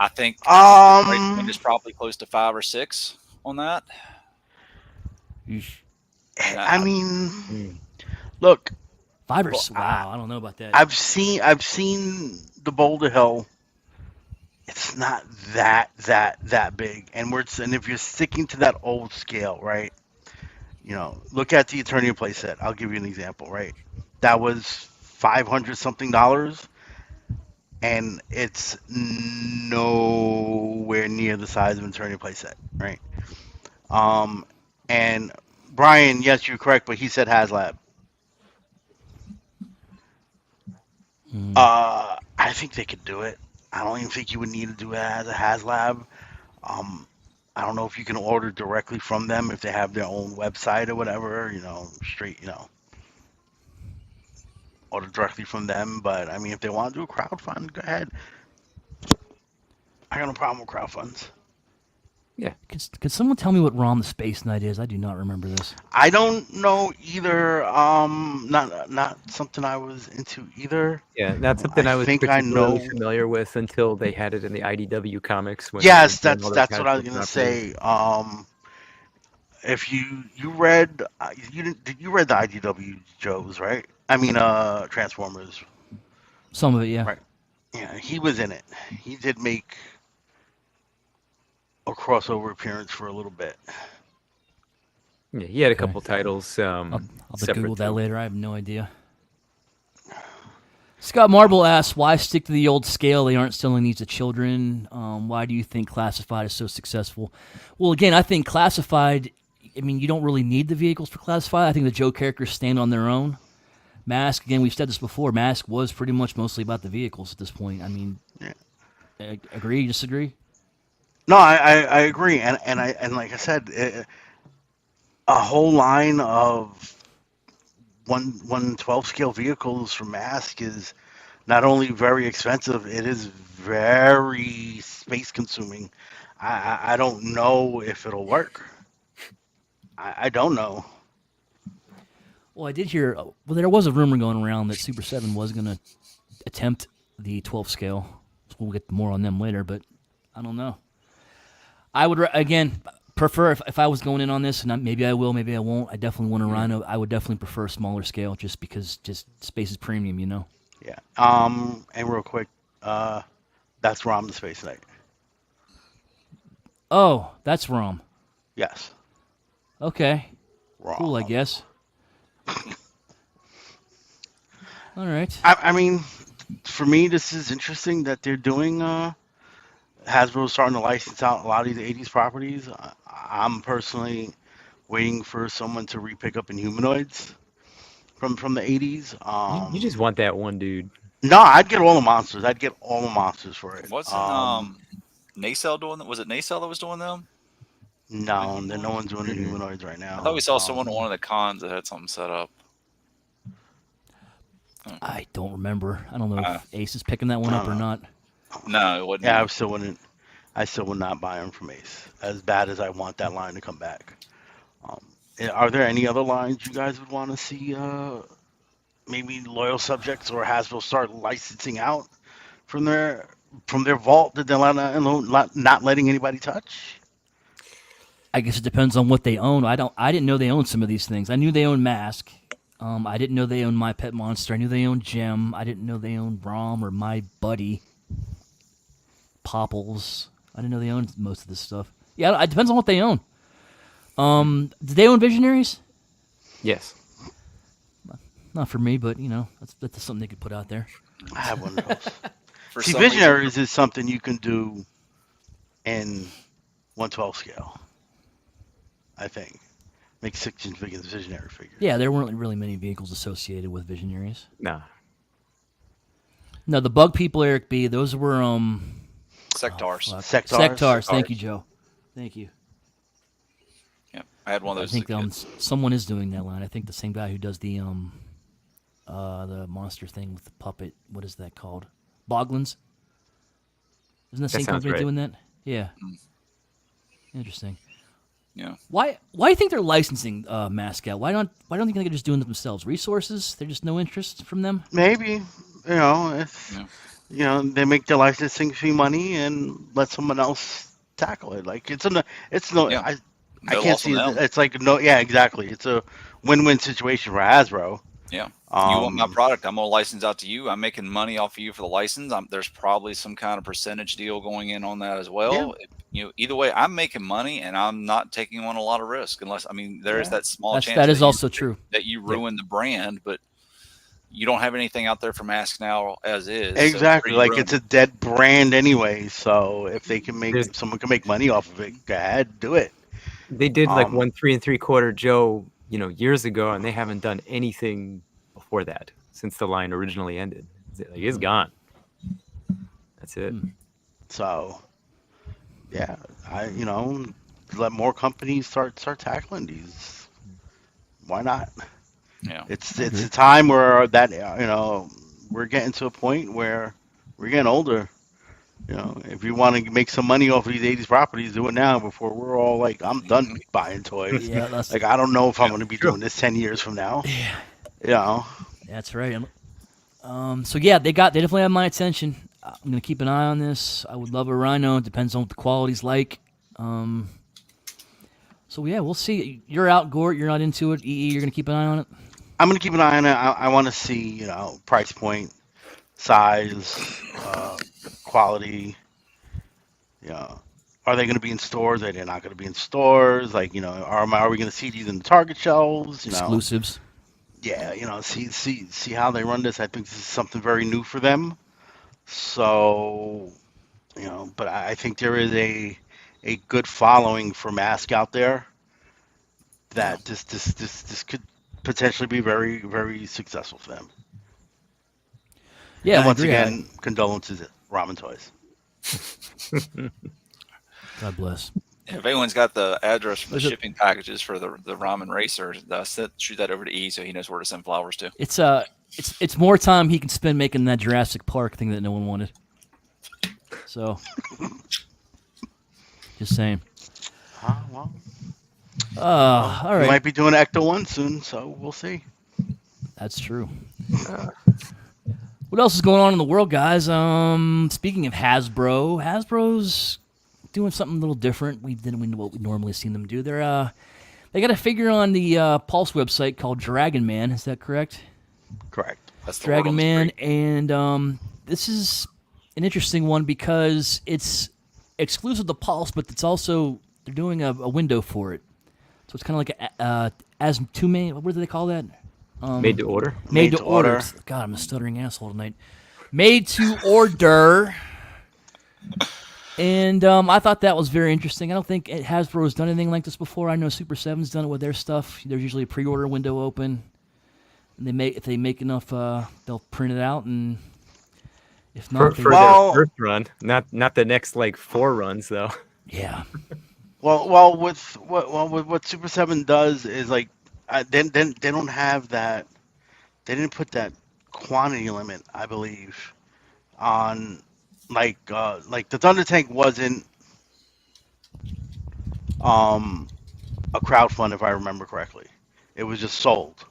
I think the price point is Um, probably close to 5 or 6 on that, Yeesh. and I mean, Mm. look, Five or well, wow, I don't know about that. I've seen the Boulder Hill. It's not that big, and if you're sticking to that old scale, right? Look at the Eternity playset. I'll give you an example, right? That was $500 something, and it's nowhere near the size of an Eternity playset, right? Um, and Brian, yes, you're correct, but he said HasLab. Mm. I think they could do it. I don't even think you would need to do it as a HasLab. Um, I don't know if you can order directly from them if they have their own website or whatever. Straight, order directly from them. But I mean, if they want to do a crowdfund, go ahead. I got no problem with crowdfunds. Yeah. Could someone tell me what Rom the Space Knight is? I do not remember this. I don't know either. Not something I was into either. Yeah, not something I I was think I particularly know. familiar with until they had it in the IDW comics when they were Yes, doing all their that's what I was casual gonna croppers. say. If you read you read the IDW Joes, right? I mean, Transformers, Some of it, yeah. right? Yeah, he was in it. He did make a crossover appearance for a little bit. Yeah, he had a Okay. couple titles I'll have to Google separate that too. later. I have no idea. Scott Marble asks, why stick to the old scale? They aren't selling these to children. Why do you think Classified is so successful? Well, again, I think Classified, I mean, you don't really need the vehicles for Classified. I think the Joe characters stand on their own. Mask, again, we've said this before, Mask was pretty much mostly about the vehicles at this point. I mean, Yeah. agree, disagree? No, I agree, and like I said, a whole line of 112 scale vehicles for Mask is not only very expensive, it is very space consuming. I don't know if it'll work. I don't know. Well, I did hear, well, there was a rumor going around that Super 7 was going to attempt the 12 scale. So we'll get more on them later, but I don't know. I would again prefer if I was going in on this, and maybe I will, maybe I won't. I definitely want a Rhino. I would definitely prefer a smaller scale, just because just space is premium, you know. Yeah. And real quick, that's Rom the Space Knight. Oh, that's Rom. Yes, Okay, cool. I Rom. guess. All right. I mean, for me, this is interesting that they're doing. Hasbro's starting to license out a lot of these '80s properties. I'm personally waiting for someone to repick up Inhumanoids from the '80s. You just want that one dude. No, I'd get all the monsters. I'd get all the monsters for it. Wasn't Nacelle doing that? Was it Nacelle that was doing them? No, no one's doing Mm-mm. Inhumanoids right I thought now. we saw someone at one of the cons that had something set up. I don't remember. I don't know Uh, if Ace is picking that one I up don't or know. not. no, it wasn't. Yeah, Me. I still would not buy them from Ace. As bad as I want that line to come back. Um, are there any other lines you guys would want to see? Maybe loyal subjects or Hasbro start licensing out from their vault that they're not letting anybody touch. I guess it depends on what they own. I didn't know they owned some of these things. I knew they owned Mask. I didn't know they owned My Pet Monster. I knew they owned Gem. I didn't know they owned Rom or My Buddy, Popples. I didn't know they owned most of this stuff. Yeah, it depends on what they own. Do they own Visionaries? Yes. Not for me, but that's something they could put out there. I have one of those. For See, some reason, Visionaries is something you can do in 1/12 scale. I think make 6-inch Visionary figures. Yeah, there weren't really many vehicles associated with Visionaries. Nah. No, the Bug People, Eric B. Those were sectars. Sectars. Thank you, Joe. Thank you. Yeah, I had one of I those. think as a kid. someone is doing that line. I think the same guy who does the monster thing with the puppet. What is that called? Boglins. Isn't the same sounds company right. doing that? Yeah. Interesting. Yeah. Why do you think they're licensing Mask out? Why don't you think they're just doing it themselves? Resources? There's just no interest from them. Maybe if Yeah. they make their licensing fee money and let someone else tackle it. Like it's no. Yeah. I No can't loss see on it. them. It's like no. Yeah, exactly. It's a win-win situation for Hasbro. Yeah. You want my Um, product? I'm gonna license out to you. I'm making money off of you for the license. There's probably some kind of percentage deal going in on that as well. Either way, I'm making money and I'm not taking on a lot of risk. Unless, I mean, there is Yeah. that small chance That is also true. that you ruin the brand, but you don't have anything out there for Mask now as is. exactly. So Like it's a dead brand anyway. So if they can There's- if someone can make money off of it, go ahead, do it. They did like Um, 1 3 3/4 Joe, years ago, and they haven't done anything before that since the line originally ended. It's gone. That's it. So yeah, let more companies start tackling these. Why not? yeah. It's a time where we're getting to a point where we're getting older. If you want to make some money off of these 80s properties, do it now before we're all like, I'm done buying toys. Yeah, that's Like I don't know if I'm going to be doing this 10 years from now. that's right. So yeah, they definitely have my attention. I'm gonna keep an eye on this. I would love a Rhino. It depends on what the quality's like. So yeah, we'll see. You're out, Gort. You're not into it. EE, you're gonna keep an eye on it. I'm going to keep an eye on it. I want to see, price point, size, quality. Are they going to be in stores? Are they not going to be in stores? Like, are we going to see these in the Target shelves? Exclusives. Yeah, see how they run this. I think this is something very new for them. So, but I think there is a good following for Mask out there that this could potentially be very, very successful for them. Yeah, And I once agree. again, condolences, Ramen Toys. God bless. If anyone's got the address for the There's a- shipping packages for the ramen racer, shoot that over to E so he knows where to send flowers to. It's more time he can spend making that Jurassic Park thing that no one wanted. So, just saying. Well, All we right. might be doing Ecto 1 soon, so we'll see. That's true. What else is going on in the world, guys? Speaking of Hasbro's doing something a little different. Than what we normally seen them do. They got a figure on the Pulse website called Dragon Man. Is that correct? Correct. That's the word Dragon on the Man, street. and this is an interesting one because it's exclusive to Pulse, but it's also they're doing a window for it. So it's kind of like as two main. What do they call that? Made to order. Made to order. God, I'm a stuttering asshole tonight. Made to order. And I thought that was very interesting. I don't think Hasbro has done anything like this before. I know Super 7's done it with their stuff. There's usually a pre-order window open. And if they make enough, they'll print it out. And if not, For Well- their first run, not the next like 4 runs though. yeah. Well, with what Super 7 does is like, they don't have that. They didn't put that quantity limit, I believe, on like the Thunder Tank wasn't a crowdfund, if I remember correctly. It was just sold,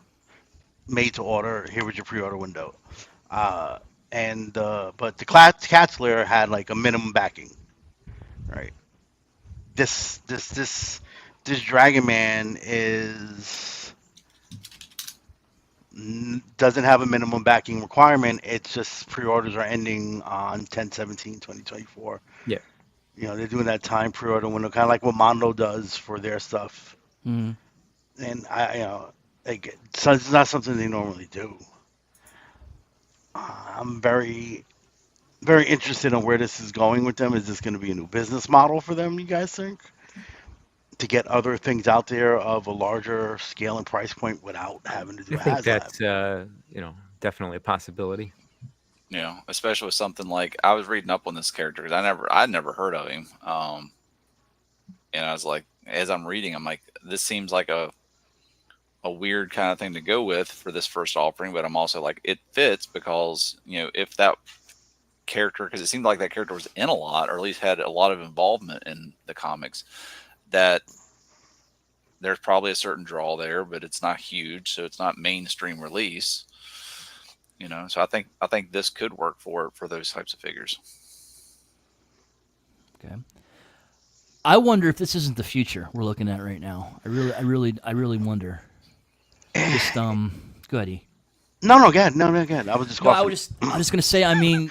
made to order. Here was your pre-order window. But the Cat's Lair had like a minimum backing, right? This this Dragon Man doesn't have a minimum backing requirement. It's just pre-orders are ending on 10/17/2024. Yeah. They're doing that time pre-order window, kind of like what Mondo does for their stuff. Mm. And so it's not something they normally do. I'm very, very interested in where this is going with them. Is this going to be a new business model for them, you guys think? To get other things out there of a larger scale and price point without having to do I a think HasLab. that's definitely a possibility. Especially with something like I was reading up on this character because I'd never heard of him. And I was like, as I'm reading, I'm like, this seems like a weird kind of thing to go with for this first offering, but I'm also like, it fits because if that character, because it seemed like that character was in a lot, or at least had a lot of involvement in the comics, that there's probably a certain draw there, but it's not huge, so it's not mainstream release. So I think this could work for those types of figures. Okay. I wonder if this isn't the future we're looking at right now. I really wonder. Just go ahead. E. No, go ahead. No, go ahead. I was just No, coughing. I was gonna say. I mean,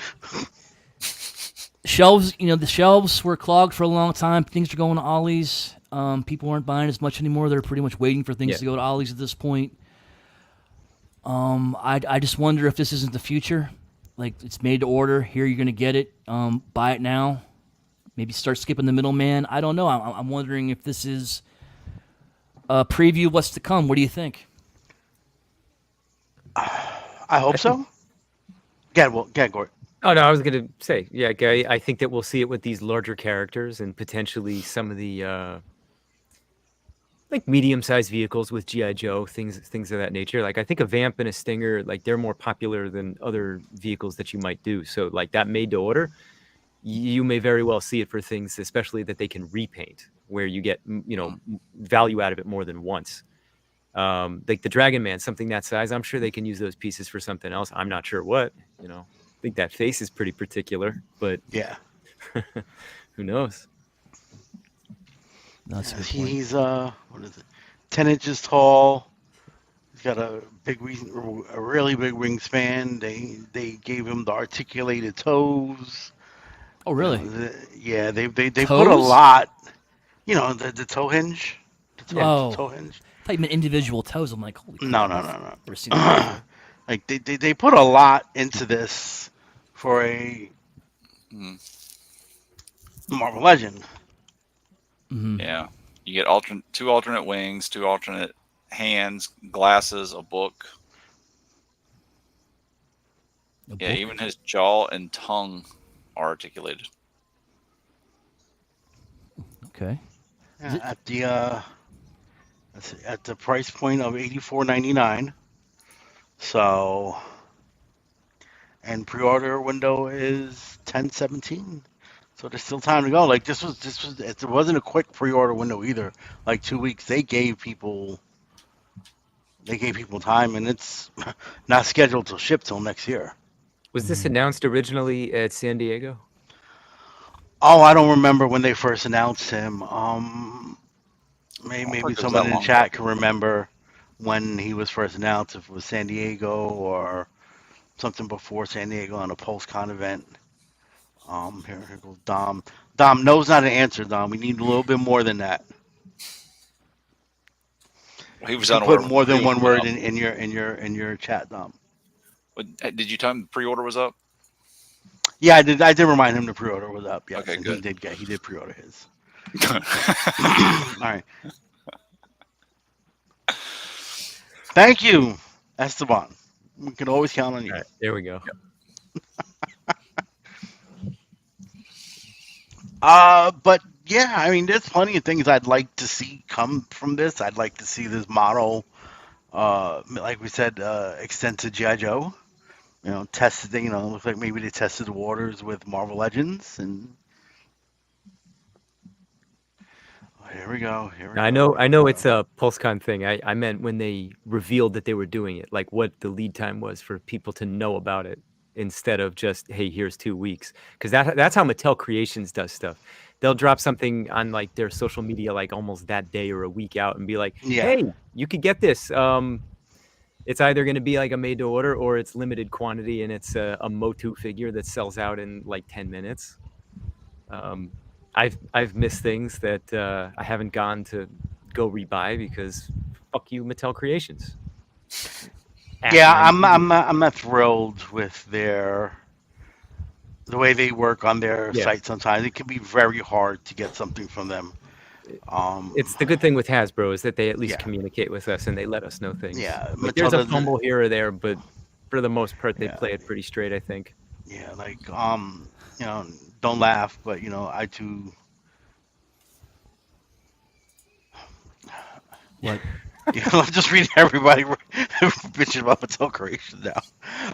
shelves. The shelves were clogged for a long time. Things are going to Ollie's. People aren't buying as much anymore. They're pretty much waiting for things Yeah. to go to Ollie's at this point. I just wonder if this isn't the future. Like it's made to order. Here you're gonna get it. Buy it now. Maybe start skipping the middleman. I don't know. I'm wondering if this is a preview of what's to come. What do you think? I hope so. Gord. Oh no, I was gonna say, yeah, Gary. I think that we'll see it with these larger characters and potentially some of the like medium-sized vehicles with GI Joe, things of that nature. Like I think a Vamp and a Stinger, like they're more popular than other vehicles that you might do. So like that made to order, you may very well see it for things, especially that they can repaint, where you get value out of it more than once. Like the Dragon Man, something that size, I'm sure they can use those pieces for something else. I'm not sure what. I think that face is pretty particular, but Yeah. who knows? That's a good point. He's what is it? 10 inches tall. He's got a really big wingspan. They gave him the articulated toes. Oh, really? Yeah, they put a Toes? lot. The toe hinge. The Oh. toe hinge. I thought you meant individual toes. I'm like, holy crap. No. Never seen that before. Like they put a lot into this for a Marvel Legend. Mm-hmm. Yeah, you get two alternate wings, two alternate hands, glasses, a book. Yeah, even his jaw and tongue are articulated. Okay. Yeah, at the price point of $84.99. So, and pre-order window is 10/17. So there's still time to go. Like this was it wasn't a quick pre-order window either. Like 2 weeks. They gave people time, and it's not scheduled to ship till next year. Was this announced originally at San Diego? Oh, I don't remember when they first announced him. Maybe it was someone that in the long chat can remember when he was first announced, if it was San Diego or something before San Diego on a PulseCon event. Here goes Dom. Dom knows not to answer, Dom. We need a little bit more than that. He was You unaware. put more than one word in your chat, Dom. Did you tell him the pre-order was up? Yeah, I did remind him the pre-order was up. Yes, Okay, and good. he did pre-order his. All right. Thank you, Esteban. We can always count on you. All right, there we go. But yeah, I mean, there's plenty of things I'd like to see come from this. I'd like to see this model, like we said, extend to GI Joe. Tested. Looks like maybe they tested the waters with Marvel Legends, and here we go. I know it's a PulseCon thing. I meant when they revealed that they were doing it, like what the lead time was for people to know about it. instead of just, hey, here's 2 weeks. Because that's how Mattel Creations does stuff. They'll drop something on like their social media like almost that day or a week out and be like, Yeah. hey, you could get this. It's either going to be like a made to order or it's limited quantity and it's a Motu figure that sells out in like 10 minutes. I've missed things that I haven't gone to go rebuy because fuck you, Mattel Creations. Yeah, Asinine figures. I'm not thrilled with the way they work on their Yeah, site sometimes. It can be very hard to get something from them. it's the good thing with Hasbro is that they at least Yeah, communicate with us and they let us know things. yeah. Like Mattel there's a doesn't. fumble here or there, but for the most part, they Yeah, play it pretty straight, I think. yeah. Like you know, don't laugh, but you know, I too. What? You know, I'm just reading everybody bitching about Mattel creation now.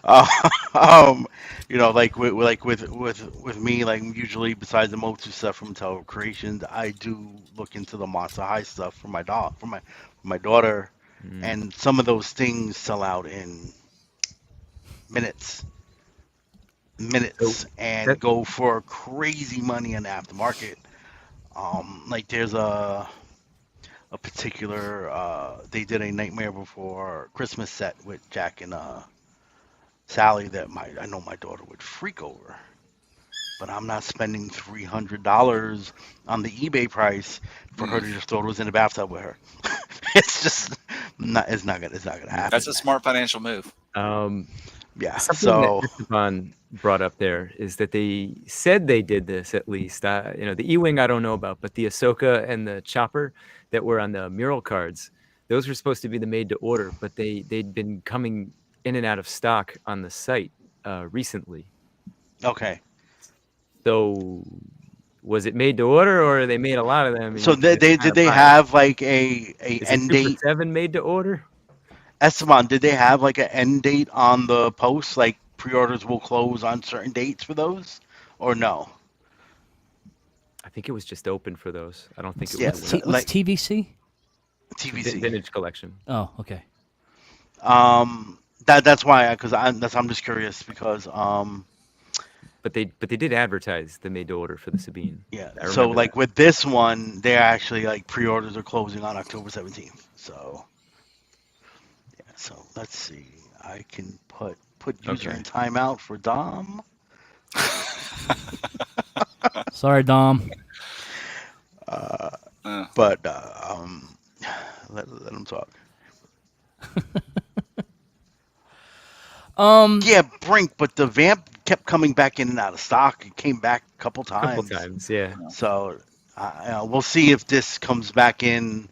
Uh, you know, like with me, like usually besides the Motu stuff from Mattel Creations, I do look into the Monster High stuff for my dog, for my daughter, Mm. and some of those things sell out in minutes, So and that go for crazy money in the aftermarket. Like there's a particular they did a Nightmare Before Christmas set with Jack and Sally that I know my daughter would freak over. But I'm not spending $300 on the eBay price for her Mm. to just throw those in the bathtub with her. It's just not. It's not gonna yeah. That's a happen. smart financial move. Um, Yeah. Something that So Esteban brought up there is that they said they did this at least. The E-wing I don't know about, but the Ahsoka and the Chopper that were on the mural cards, those were supposed to be the made to order, but they'd been coming in and out of stock on the site recently. okay. So was it made to order, or they made a lot of them and So you can just they kind did of they buy them? have like a Is it end 2 for date? $7 made to order? Esteban, did they have like an end date on the post? Like pre-orders will close on certain dates for those, or no? I think it was just open for those. I don't think it What's was Yeah, a what's win. T, what's like TVC? TVC. Vintage collection. Oh, okay. That's why I'm just curious because But they did advertise the made to order for the Sabine. yeah. I So remember that. like with this one, they're actually like pre-orders are closing on October 17th. So yeah. So let's see. I can put user Okay. in timeout for Dom. Sorry, Dom. Uh, Uh, but let him talk. Yeah, Brink, but the vamp kept coming back in and out of stock. It came back a couple A couple times. times, yeah. So we'll see if this comes back in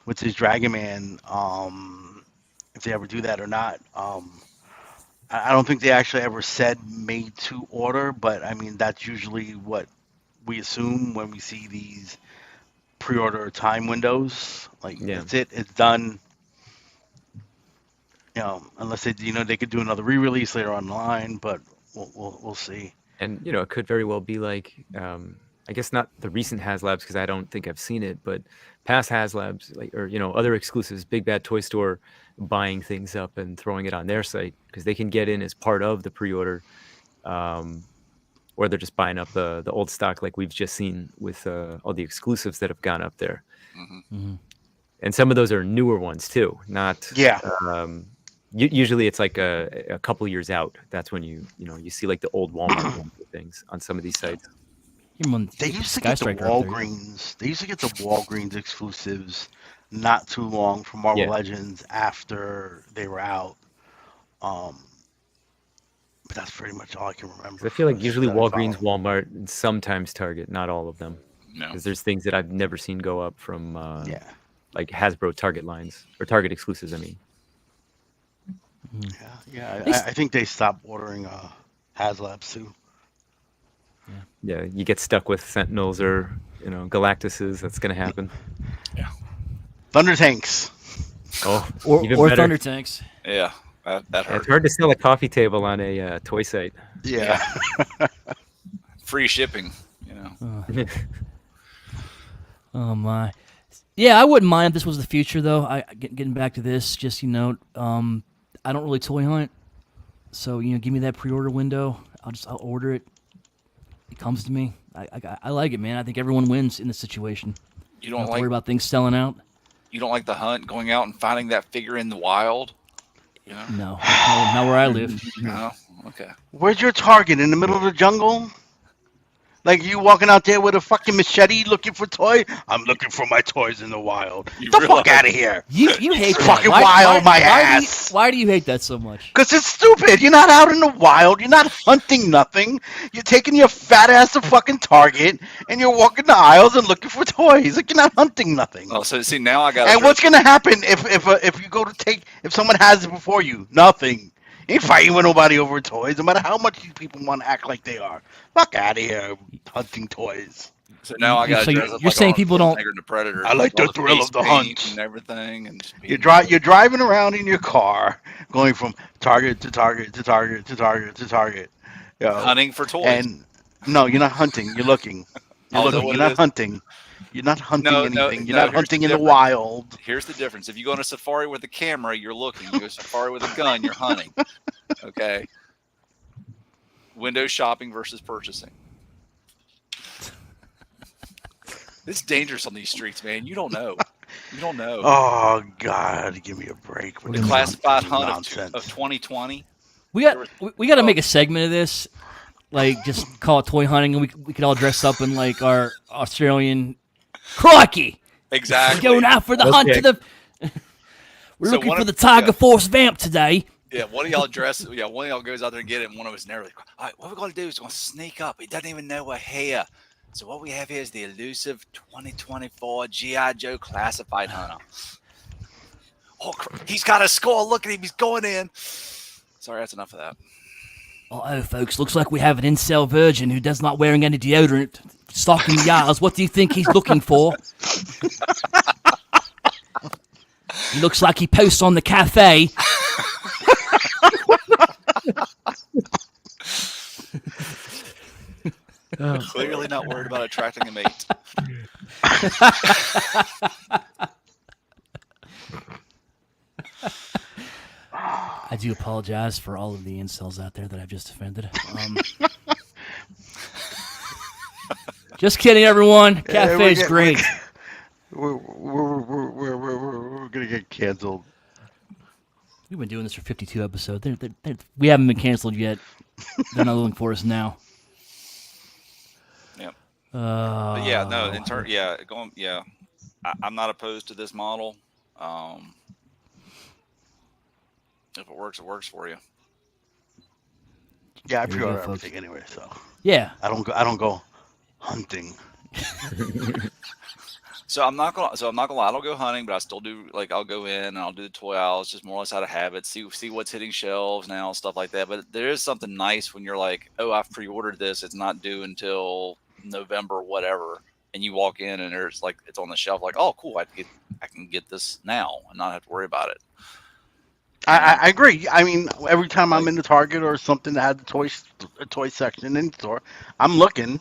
with his Dragon Man, if they ever do that or not. I don't think they actually ever said made to order, but I mean that's usually what we assume when we see these pre-order time windows. Like Yeah. that's it, it's done. You know, unless they could do another re-release later on the line, but we'll see. And it could very well be like I guess not the recent HasLabs because I don't think I've seen it, but past HasLabs like or other exclusives, Big Bad Toy Store buying things up and throwing it on their site because they can get in as part of the pre-order. Or they're just buying up the old stock like we've just seen with all the exclusives that have gone up there. mhm. Hmm. And some of those are newer ones too, not Yeah, usually it's like a couple years out. That's when you see like the old Walmart ones or things on some of these sites. You they get the used to Sky get the Striker up there. Walgreens. They used to get the Walgreens exclusives not too long from Marvel Yeah, Legends after they were out. Um, but that's pretty much all I can remember 'cause I feel like usually that I Walgreens, follow. Walmart, and sometimes Target, not all of them, No. because there's things that I've never seen go up from Yeah, like Hasbro Target lines or Target exclusives. I mean, Mhm. yeah. They, I think they stopped ordering HasLabs too. yeah, you get stuck with Sentinels or Galactuses. That's gonna happen. Yeah. Thunder Tanks. Oh, even or better. Thunder Tanks. Yeah. That hurt. It's hard to sell a coffee table on a toy site. Yeah. Free shipping. Oh my. Yeah, I wouldn't mind if this was the future though. Getting back to this, just I don't really toy hunt. So give me that pre-order window. I'll order it. It comes to me. I like it, man. I think everyone wins in this situation. You Don't don't have to like worry about things selling out. you don't like the hunt, going out and finding that figure in the wild. No, not where I live. No, okay. Where's your target? In the middle of the jungle? Like you walking out there with a fucking machete looking for toys? I'm looking for my toys in the wild. You Get the fuck realize- out of here. You hate It's that. fucking wild, my ass. Why do you hate that so much? Because it's stupid. You're not out in the wild. You're not hunting nothing. You're taking your fat ass to fucking Target and you're walking the aisles and looking for toys. Like you're not hunting nothing. Oh, so see now I got. And what's gonna happen if you go to if someone has it before you? Nothing. You ain't fighting with nobody over toys, no matter how much these people want to act like they are. Fuck out of here, hunting toys. So now I got. So you're saying people don't- The Predator. I like all the thrill face of the paint hunt. and everything, and just You're being- driving around in your car, going from Target to Target to Target to Target to Target. You know, hunting for toys. and no, you're not hunting. You're looking. You're Oh, is that looking. what You're it not is? hunting. You're not hunting No, anything. You're no, not here's hunting the in the difference. wild. Here's the difference. If you go on a safari with a camera, you're looking. You go safari with a gun, you're hunting. Okay. Window shopping versus purchasing. It's dangerous on these streets, man. You don't know. You don't know. Oh God, give me a break with The this classified fucking hunt nonsense. of 2020. We got to make a segment of this, like just call it toy hunting, and we could all dress up in like our Australian crikey. Exactly. Going out for the hunt Okay. to the. We're So looking one for of- the Tiger yeah. Force Vamp today. Yeah, one of y'all dress. Yeah, one of y'all goes out there and get it, and one of us narrowly. All right, what we're gonna do is we're gonna sneak up. He doesn't even know we're here. So what we have here is the elusive 2024 GI Joe classified hunter. Oh, he's got a score. Look at him. He's going in. Sorry, that's enough of that. Oh, folks, looks like we have an incel virgin who does not wearing any deodorant, stalking the aisles. What do you think he's looking for? He looks like he posts on the cafe. Clearly not worried about attracting a mate. I do apologize for all of the incels out there that I've just offended. Just kidding, everyone. Cafe's great. We're gonna get canceled. We've been doing this for 52 episodes. We haven't been canceled yet. They're not looking for us now. Yeah. But yeah, no. I'm not opposed to this model. If it works for you. Yeah, I Here we go, pre-order folks. everything anyway, so Yeah. I don't go hunting. So I'm not gonna lie, I don't go hunting, but I still do, like, I'll go in and I'll do the toy aisles, just more or less out of habit, see what's hitting shelves now, stuff like that. But there is something nice when you're like, oh, I've pre-ordered this, it's not due until November, whatever, and you walk in and there's like it's on the shelf, like, oh, cool, I can get this now and not have to worry about it. I agree. I mean, every time I'm in the Target or something that had a toy section in the store, I'm looking.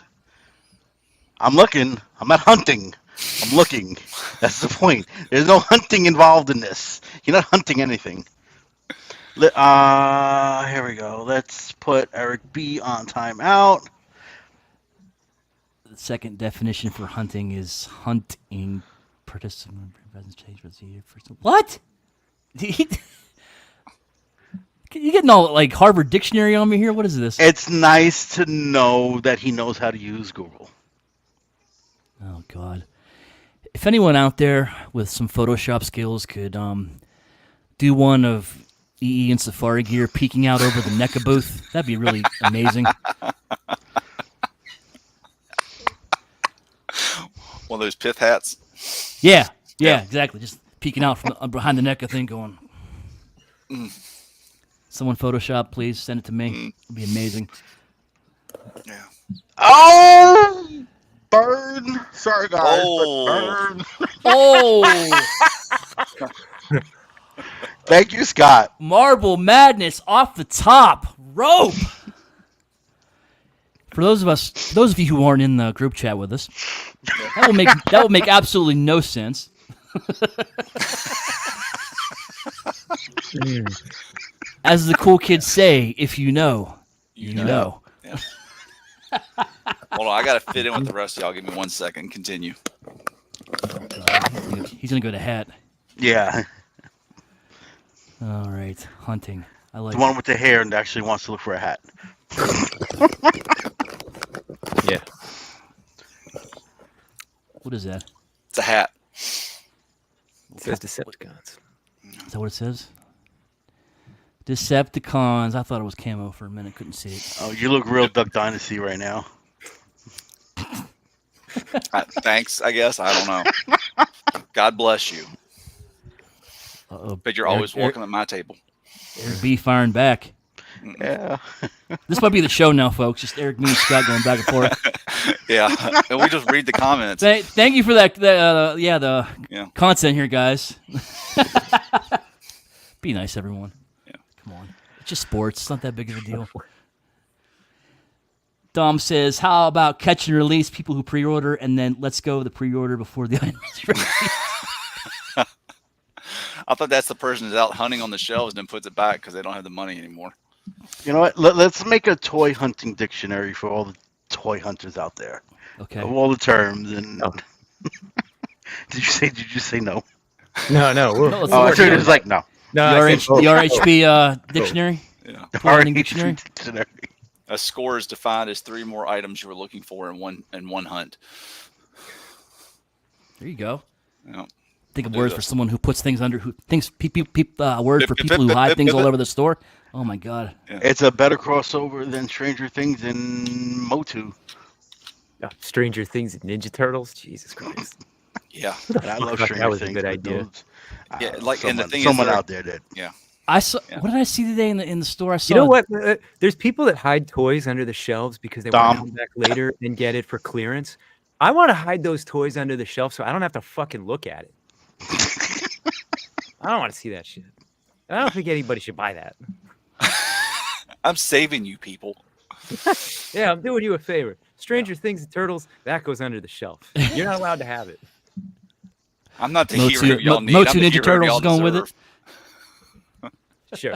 I'm not hunting. I'm looking. That's the point. There's no hunting involved in this. You're not hunting anything. Here we go. Let's put Eric B on timeout. The second definition for hunting is hunting. What? You getting all like Harvard Dictionary on me here? What is this? It's nice to know that he knows how to use Google. Oh God! If anyone out there with some Photoshop skills could do one of EE and Safari gear peeking out over the NECA booth, that'd be really amazing. One of those pith hats. Yeah, exactly. Just peeking out from behind the NECA thing, going. Someone Photoshop, please send it to me. It'd be amazing. Yeah. Oh, burn! Sorry, guys, Oh. but burn. Oh, Thank you, Scott. Marble Madness off the top rope. For those of you who aren't in the group chat with us, that will make absolutely no sense. As the cool kids say, if you know, You you know. know. Yeah. Hold on, I gotta fit in with the rest of y'all. Give me 1 second. Continue. He's gonna go to hat. Yeah, All right, hunting. I like the one with the hair and actually wants to look for a hat. Yeah. What is that? It's a hat. It says Decepticons. Is that what it says? Decepticons. I thought it was camo for a minute. Couldn't see it. Oh, you look real Duck Dynasty right now. Thanks, I guess. I don't know. God bless you. Uh-oh. But you're always welcome at my table. Eric B firing back. Yeah. This might be the show now, folks. Just Eric, me, and Scott going back and forth. Yeah, and we just read the comments. Thank you for that. The Yeah. content here, guys. Be nice, everyone. Yeah. Come on. It's just sports. It's not that big of a deal. Dom says, how about catch and release people who pre-order and then let's go the pre-order before the item is ready? I thought that's the person who's out hunting on the shelves and then puts it back because they don't have the money anymore. You know what? Let's make a toy hunting dictionary for all the toy hunters out there. Okay. Of all the terms and. Oh. Did you say no? No. No, let's Oh, I work thought on it was like no. No, The, I RH, said both. the RHP dictionary? Yeah. Hunting dictionary? Dictionary. A score is defined as 3 more items you were looking for in one hunt. There you go. Yeah. Think of We'll do words for this. someone who puts things under, who thinks, word for people who hide things all over the store. Oh, my God. It's a better crossover than Stranger Things and Motu. Oh, Stranger Things and Ninja Turtles. Jesus Christ. Yeah. And I love That Stranger was a Things. good but idea. those- Yeah, like, and the thing is someone they're- out there did. Yeah. I saw. Yeah. What did I see today in the store? I saw. You know what? There's people that hide toys under the shelves because they want to Dom. come back later and get it for clearance. I want to hide those toys under the shelf so I don't have to fucking look at it. I don't want to see that shit. I don't think anybody should buy that. I'm saving you people. Yeah, I'm doing you a favor. Stranger Things and Turtles, that goes under the shelf. You're not allowed to have it. I'm not the Motu- hero y'all need. Motu I'm the Ninja hero Turtles y'all is going with it. deserve. Sure.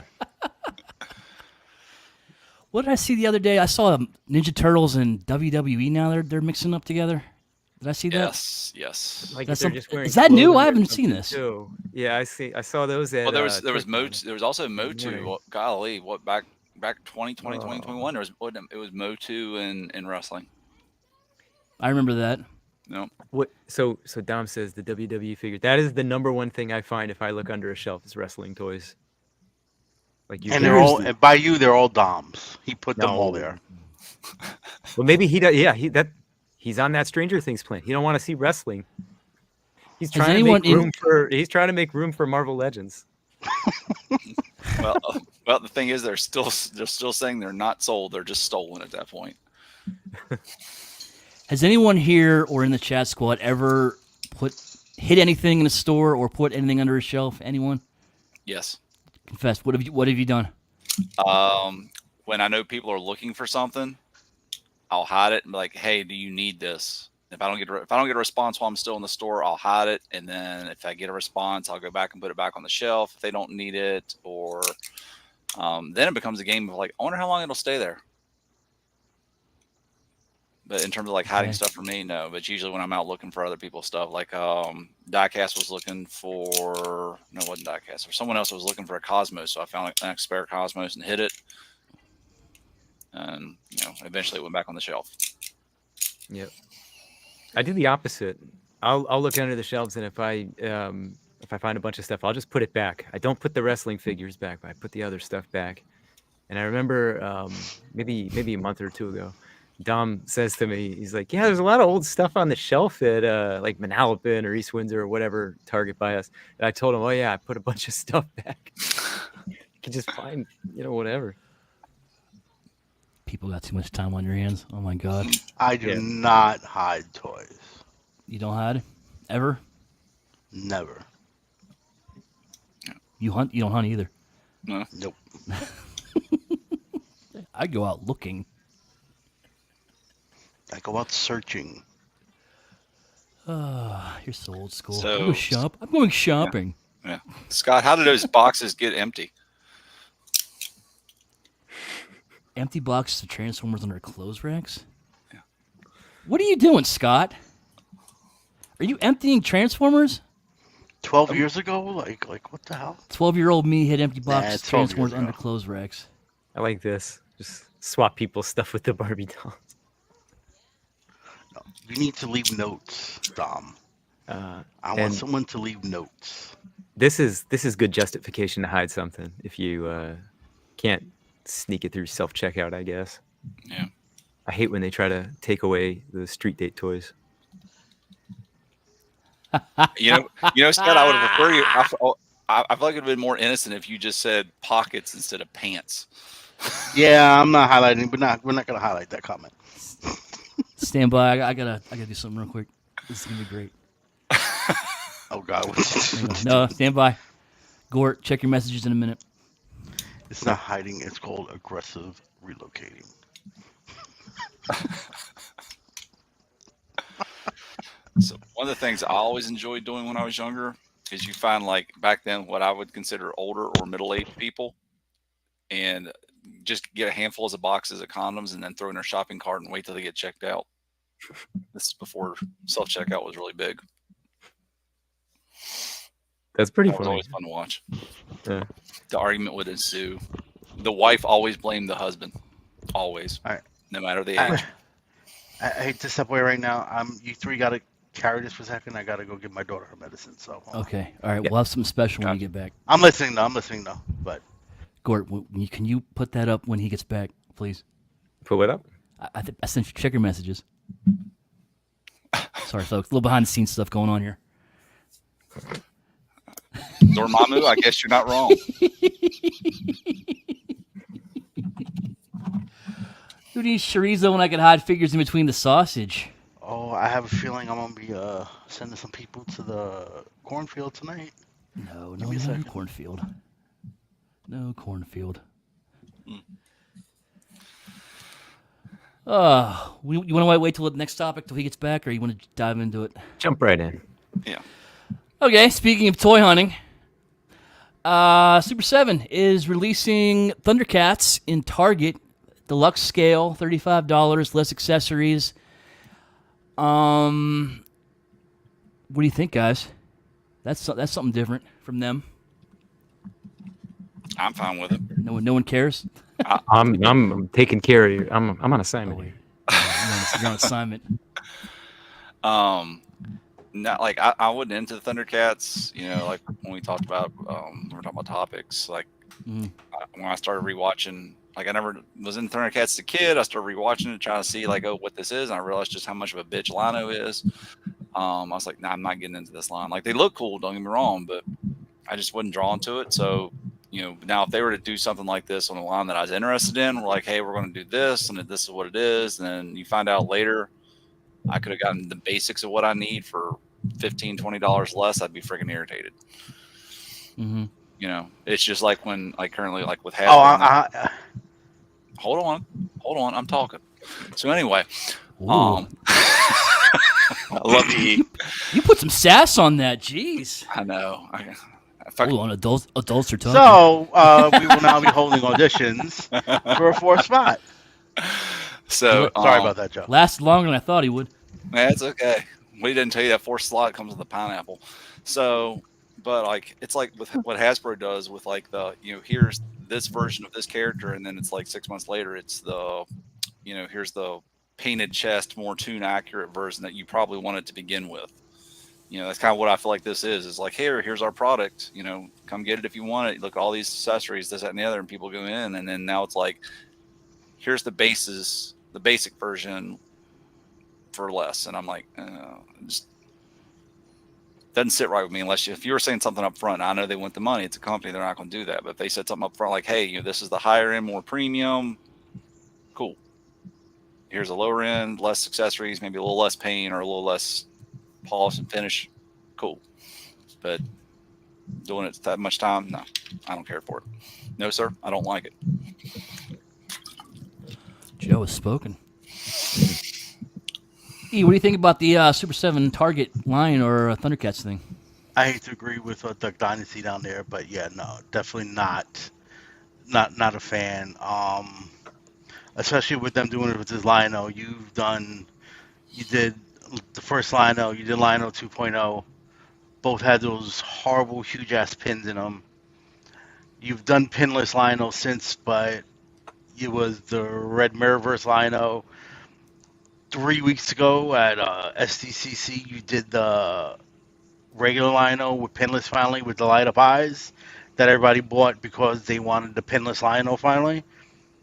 What did I see the other day? I saw Ninja Turtles and WWE. Now they're mixing up together. Did I see that? Yes. Like That's if they're some- just wearing is that new? clothing I or haven't seen something, this. Too. Yeah, I saw those at. Well, there was TwitchCon. Motu. There was also Motu. Morning. What, golly, what back 2020, Oh. 2021. There was it was Motu in wrestling. I remember that. No. What? So Dom says the WWE figure. That is the number one thing I find if I look under a shelf is wrestling toys. Like you. And they're all, and by you, they're all Doms. He put them all No. there. Well, maybe he does. Yeah, he's on that Stranger Things plan. He don't want to see wrestling. He's Has trying to anyone make room for. He's trying to make room for Marvel Legends. Well, the thing is, they're still saying they're not sold. They're just stolen at that point. Has anyone here or in the chat squad ever hit anything in a store or put anything under a shelf? Anyone? Yes. Confess. What have you done? When I know people are looking for something, I'll hide it and be like, "Hey, do you need this?" If I don't get a response while I'm still in the store, I'll hide it, and then if I get a response, I'll go back and put it back on the shelf if they don't need it, or then it becomes a game of like, I wonder how long it'll stay there. But in terms of like hiding Okay. stuff for me, no. But usually when I'm out looking for other people's stuff, like Diecast was looking for no, it wasn't Diecast, or someone else was looking for a Cosmos, so I found an spare Cosmos and hid it, and eventually it went back on the shelf. Yep. I do the opposite. I'll look under the shelves, and if I find a bunch of stuff, I'll just put it back. I don't put the wrestling figures back, but I put the other stuff back. And I remember maybe a month or two ago, Dom says to me, he's like, "Yeah, there's a lot of old stuff on the shelf at like Manalapan or East Windsor or whatever Target by us." And I told him, "Oh yeah, I put a bunch of stuff back. You can just find, whatever." People got too much time on your hands. Oh my God. I do not hide toys. You don't hide? Ever? Never. You hunt? You don't hunt either. No. Nope. I go out looking. I go out searching. You're so old school. So- I'm going shopping. Yeah, Scott, how did those boxes get empty? Empty boxes of Transformers under clothes racks? Yeah. What are you doing, Scott? Are you emptying Transformers? 12 years ago? Like what the hell? 12-year-old me had empty Nah, boxes it's of 12 years Transformers under ago. clothes racks. I like this. Just swap people's stuff with the Barbie dolls. No, you need to leave notes, Dom. Uh, I want and someone to leave notes. this is good justification to hide something if you can't sneak it through self checkout. I guess. Yeah. I hate when they try to take away the street date toys. Scott, I would have preferred you. I feel like it'd been more innocent if you just said pockets instead of pants. Yeah, I'm not highlighting. We're not gonna highlight that comment. Stand by. I gotta do something real quick. This is gonna be great. Oh God, No, stand by. Gort, check your messages in a minute. It's not hiding. It's called aggressive relocating. So one of the things I always enjoyed doing when I was younger is you find like back then what I would consider older or middle-aged people and just get a handful of boxes of condoms and then throw in their shopping cart and wait till they get checked out. This is before self-checkout was really big. That's pretty That was funny. always fun to watch. Yeah. The argument would ensue. The wife always blamed the husband. Always. All right. No matter the I, age. I hate to step away right now. You three gotta carry this for a second. I gotta go give my daughter her medicine. So hold on. Okay. All right. Yeah. We'll have something special when you get back. I'm listening though. But Gort, can you put that up when he gets back, please? Pull it up. I sent you check your messages. Sorry, folks. A little behind the scenes stuff going on here. Dormammu, I guess you're not wrong. Who needs chorizo when I can hide figures in between the sausage? I have a feeling I'm gonna be sending some people to the cornfield tonight. No, Give me a second. cornfield. No cornfield. You want to wait till the next topic till he gets back, or you want to dive into it? Jump right in. Yeah. Okay. Speaking of toy hunting, Super 7 is releasing Thundercats in Target, deluxe scale, $35, less accessories. What do you think, guys? That's something different from them. I'm fine with it. No one cares. I'm taking care of you. I'm on assignment. Oh, wait. here. You're on assignment. Not like I wasn't into the Thundercats, like when we talked about we were talking about topics, like when I started rewatching, like I never was in Thundercats as a kid. I started rewatching it, trying to see like, oh, what this is, and I realized just how much of a bitch Lino is. I was like, nah, I'm not getting into this line. Like they look cool, don't get me wrong, but I just wasn't drawn to it. So, now if they were to do something like this on a line that I was interested in, we're like, hey, we're going to do this, and this is what it is, and then you find out later I could have gotten the basics of what I need for $15, $20 less. I'd be freaking irritated. Mm-hmm. It's just like when, like currently, like with Hasbro. Hold on, I'm talking. So anyway, I love to eat. You put some sass on that, jeez. I know. Hold on, adults are talking. So we will now be holding auditions for a fourth spot. So Sorry about that, Joe. Lasted longer than I thought he would. That's okay. We didn't tell you that fourth slot comes with a pineapple. So, but like it's like with what Hasbro does with like the here's this version of this character, and then it's like 6 months later it's the here's the painted chest, more tune accurate version that you probably wanted to begin with. That's kind of what I feel like this is like, here's our product, come get it if you want it. Look, all these accessories, this, that, and the other, and people go in, and then now it's like, here's the basic version for less. And I'm like, it just doesn't sit right with me unless if you were saying something up front. I know they want the money. It's a company. They're not going to do that. But if they said something up front like, hey, this is the higher end, more premium, cool. Here's a lower end, less accessories, maybe a little less paint or a little less polish and finish, cool. But doing it that much time, no, I don't care for it. No, sir, I don't like it. Joe has spoken. E, what do you think about the Super 7 Target line or Thundercats thing? I hate to agree with Duck Dynasty down there, but yeah, no, definitely not a fan. especially with them doing it with this Lionel. You did the first Lionel, you did Lionel 2.0. Both had those horrible, huge ass pins in them. You've done pinless Lionel since, but it was the Red Mirrorverse Lionel. 3 weeks ago at SDCC, you did the regular Lionel with pinless finally with the light up eyes that everybody bought because they wanted the pinless Lionel finally.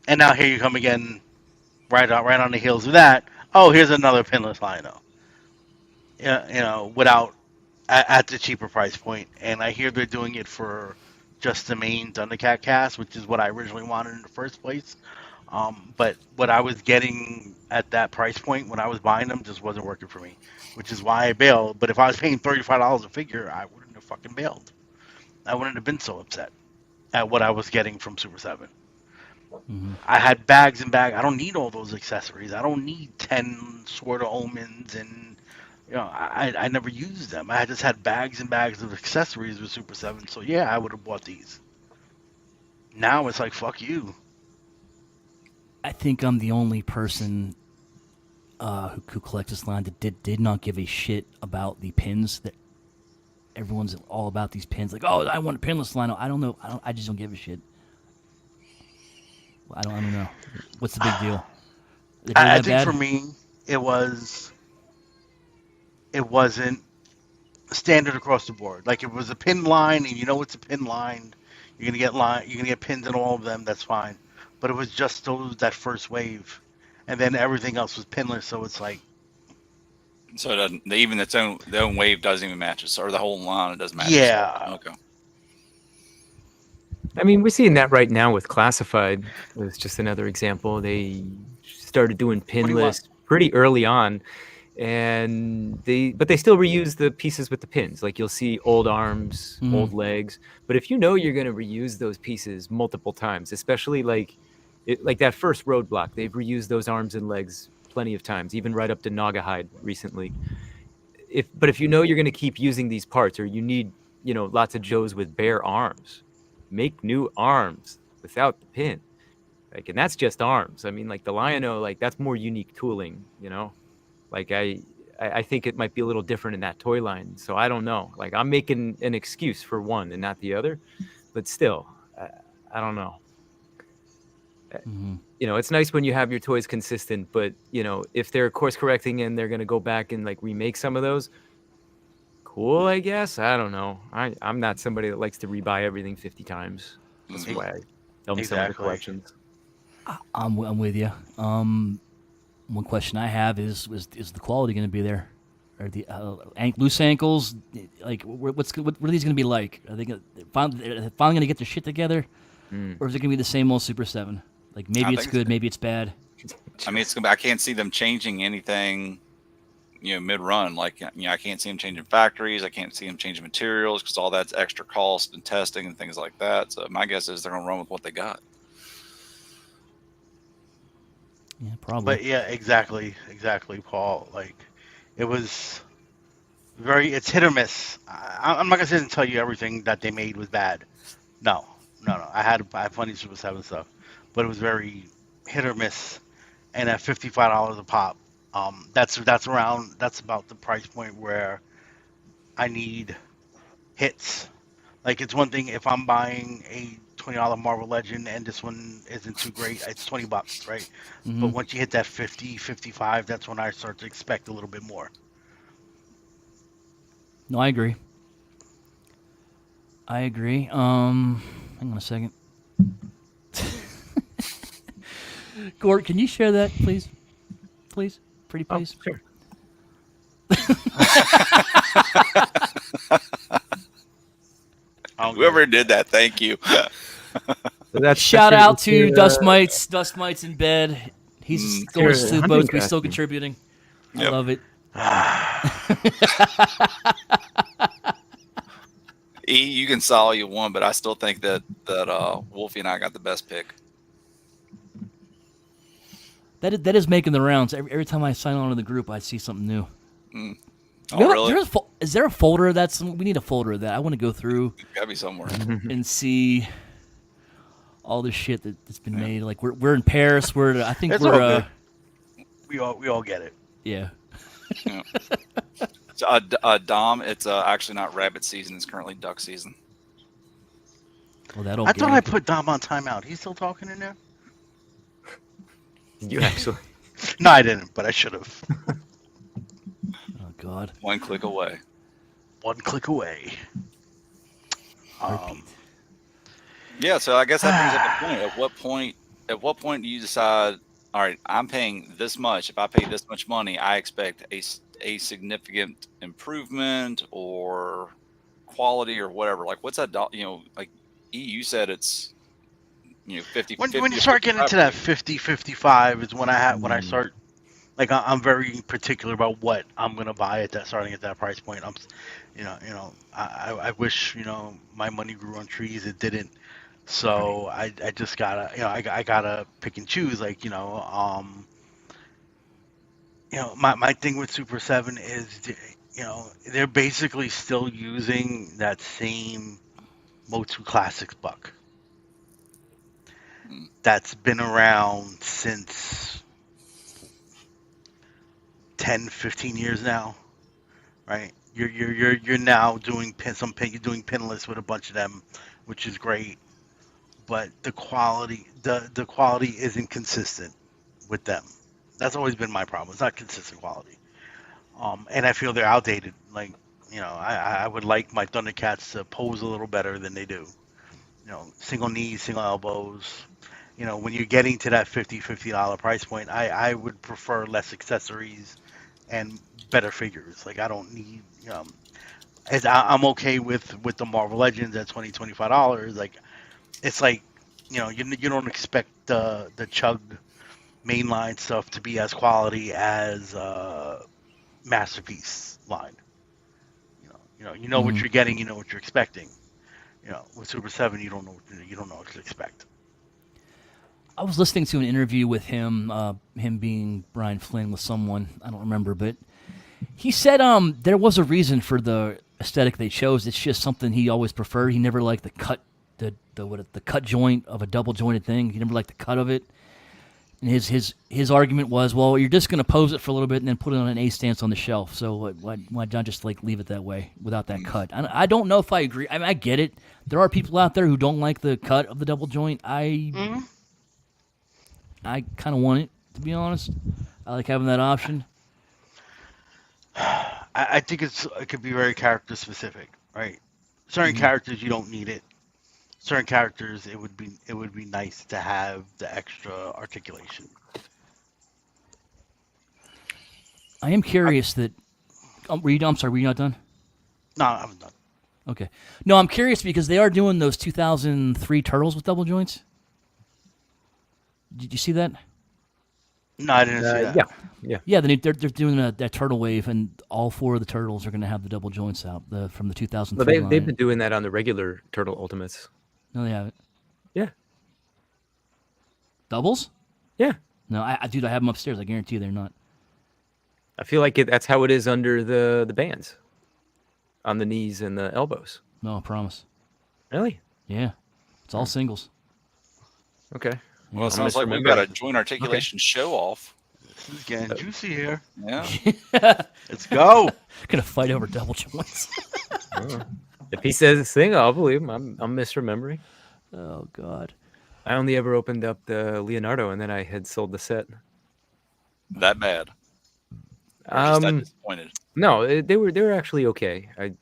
And now here you come again, right on the heels of that. Oh, here's another pinless Lionel. Yeah, without at the cheaper price point. And I hear they're doing it for just the main Thundercat cast, which is what I originally wanted in the first place. But what I was getting at that price point when I was buying them just wasn't working for me, which is why I bailed. But if I was paying $35 a figure, I wouldn't have fucking bailed. I wouldn't have been so upset at what I was getting from Super 7. Mm-hmm. I had bags and bags. I don't need all those accessories. I don't need 10 Sword of Omens and I never used them. I just had bags and bags of accessories with Super 7. So yeah, I would have bought these. Now it's like fuck you. I think I'm the only person who collects this line that did not give a shit about the pins. That everyone's all about these pins. Like, oh, I want a pinless line. I don't know. I just don't give a shit. I don't know. What's the big deal? Is it really I that think bad? for me, it wasn't standard across the board. Like if it was a pin line, and you know it's a pin line, you're gonna get pins in all of them. That's fine. But it was just that first wave, and then everything else was pinless. So it's like, So it doesn't even the own wave doesn't even match it, or the whole line it doesn't match it. yeah, Okay. I mean, we're seeing that right now with Classified. It's just another example. They started doing do you want? pinless pretty early on, but they still reuse the pieces with the pins. Like you'll see old arms, old legs. But if you know you're going to reuse those pieces multiple times, especially like that first Roadblock, they've reused those arms and legs plenty of times, even right up to Nagahide recently. But if you know you're going to keep using these parts, or you need lots of Joes with bare arms, make new arms without the pin. Like, and that's just arms. I mean, like the Lion-O, like that's more unique tooling, Like I think it might be a little different in that toy line. So I don't know. Like I'm making an excuse for one and not the other, but still, I don't know. Mm-hmm. It's nice when you have your toys consistent, but if they're course correcting and they're gonna go back and like remake some of those, cool, I guess. I don't know. I'm not somebody that likes to rebuy everything 50 times. That's Mhm. why I dump some of the Exactly. collections. I'm with you. One question I have is the quality going to be there? Are the loose ankles like what are these going to be like? Are they finally going to get their shit together, or is it going to be the same old Super 7? Like maybe I it's think good, maybe it's bad. I mean, I can't see them changing anything, mid-run. Like, I can't see them changing factories. I can't see them changing materials because all that's extra cost and testing and things like that. So my guess is they're going to run with what they got. Yeah, probably. But yeah, exactly, Paul. Like it was it's hit or miss. I'm not gonna sit and tell you everything that they made was bad. No, no. I had plenty of Super 7 stuff, but it was very hit or miss. And at $55 a pop, that's about the price point where I need hits. Like it's one thing if I'm buying a $20 Marvel Legend and this one isn't too great, it's $20, right? Mm-hmm. But once you hit that 50, 55, that's when I start to expect a little bit more. No, I agree. Hang on a second. Gort, can you share that, please? Please, pretty please. Oh, sure. Whoever did that, thank you. So that's Shout your- out to your, Dust Mites. Dust Mites in bed. He's going your to sleep hunting boats, but he's still costume. contributing. I Yep. love it. You can saw all you want, but I still think that Wolfie and I got the best pick. That is making the rounds. Every time I sign on to the group, I see something new. Oh, really? Is there a folder of that? We need a folder of that. I want to go through Gotta be somewhere. and see all this shit that's been made. Like we're in Paris. I think It's we're all good. We all get it. yeah. Yeah. So, Dom, it's actually not rabbit season. It's currently duck season. Well, that old I thought I gag. put Dom on timeout. He's still talking in there? You actually. No, I didn't, but I should have. Oh God. One click away. One click away. Heartbeat. Yeah, so I guess that brings up a point. At what point do you decide, all right, I'm paying this much. If I pay this much money, I expect a significant improvement or quality or whatever. Like what's that like you said it's 50 when 50 you or start getting 55 into that 50-55 is when I start, like, I'm very particular about what I'm gonna buy starting at that price point. I wish my money grew on trees. It didn't. So I just gotta I gotta pick and choose. Like my thing with Super 7 is they're basically still using that same Motu Classics buck Mm. that's been around since 10, 15 years now, right? You're now doing you're doing pinless with a bunch of them, which is great, but the quality isn't consistent with them. That's always been my problem. It's not consistent quality. And I feel they're outdated. Like, I would like my Thundercats to pose a little better than they do. Single knees, single elbows. When you're getting to that $50 price point, I would prefer less accessories and better figures. Like, I don't need, I'm okay with the Marvel Legends at $25. Like, it's like, you don't expect the Chug mainline stuff to be as quality as Masterpiece line. You know what you're getting, you know what you're expecting. With Super 7, you don't know what to expect. I was listening to an interview with him, him being Brian Flynn with someone I don't remember, but he said there was a reason for the aesthetic they chose. It's just something he always preferred. He never liked the cut, the cut joint of a double jointed thing. He never liked the cut of it. And his argument was, well, you're just going to pose it for a little bit and then put it on an A stance on the shelf. So why not just like leave it that way without that cut? I don't know if I agree. I mean, I get it. There are people out there who don't like the cut of the double joint. I kind of want it, to be honest. I like having that option. I think it could be very character specific, right? Certain characters you don't need it. Certain characters it would be nice to have the extra articulation. I am curious that. I'm sorry, were you not done? No, I'm done. Okay. No, I'm curious because they are doing those 2003 turtles with double joints. Did you see that? No, I didn't see that. Yeah. Yeah, they're doing that turtle wave, and all four of the turtles are going to have the double joints out from the 2003 But line. they've been doing that on the regular Turtle Ultimates. No, they haven't. Yeah. Doubles? Yeah. No, I have them upstairs. I guarantee you they're not. I feel like that's how it is under the bands, on the knees and the elbows. No, I promise. Really? Yeah, it's all singles. Okay. Well, it I'm sounds like we've misremembering. got a joint articulation show off. This is getting juicy here. Yeah. Let's go. Gonna fight over double joints. If he says this thing, I'll believe him. I'm misremembering. Oh God. I only ever opened up the Leonardo, and then I had sold the set. That bad. Or just that disappointed. No, they were actually okay. I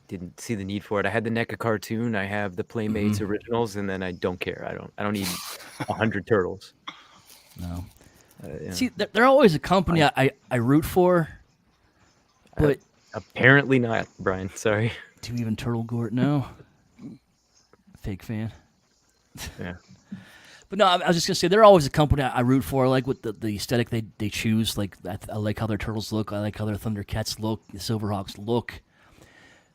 didn't see the need for it. I had the NECA cartoon. I have the Playmates originals, and then I don't care. I don't need 100 turtles. No. Yeah. See, they're always a company I root for, but Apparently not, Brian. Sorry. do you even Turtle Gort? No. Fake fan. Yeah. But no, I was just gonna say they're always a company I root for. I like what the aesthetic they choose. Like I like how their turtles look. I like how their Thundercats look. The Silverhawks look.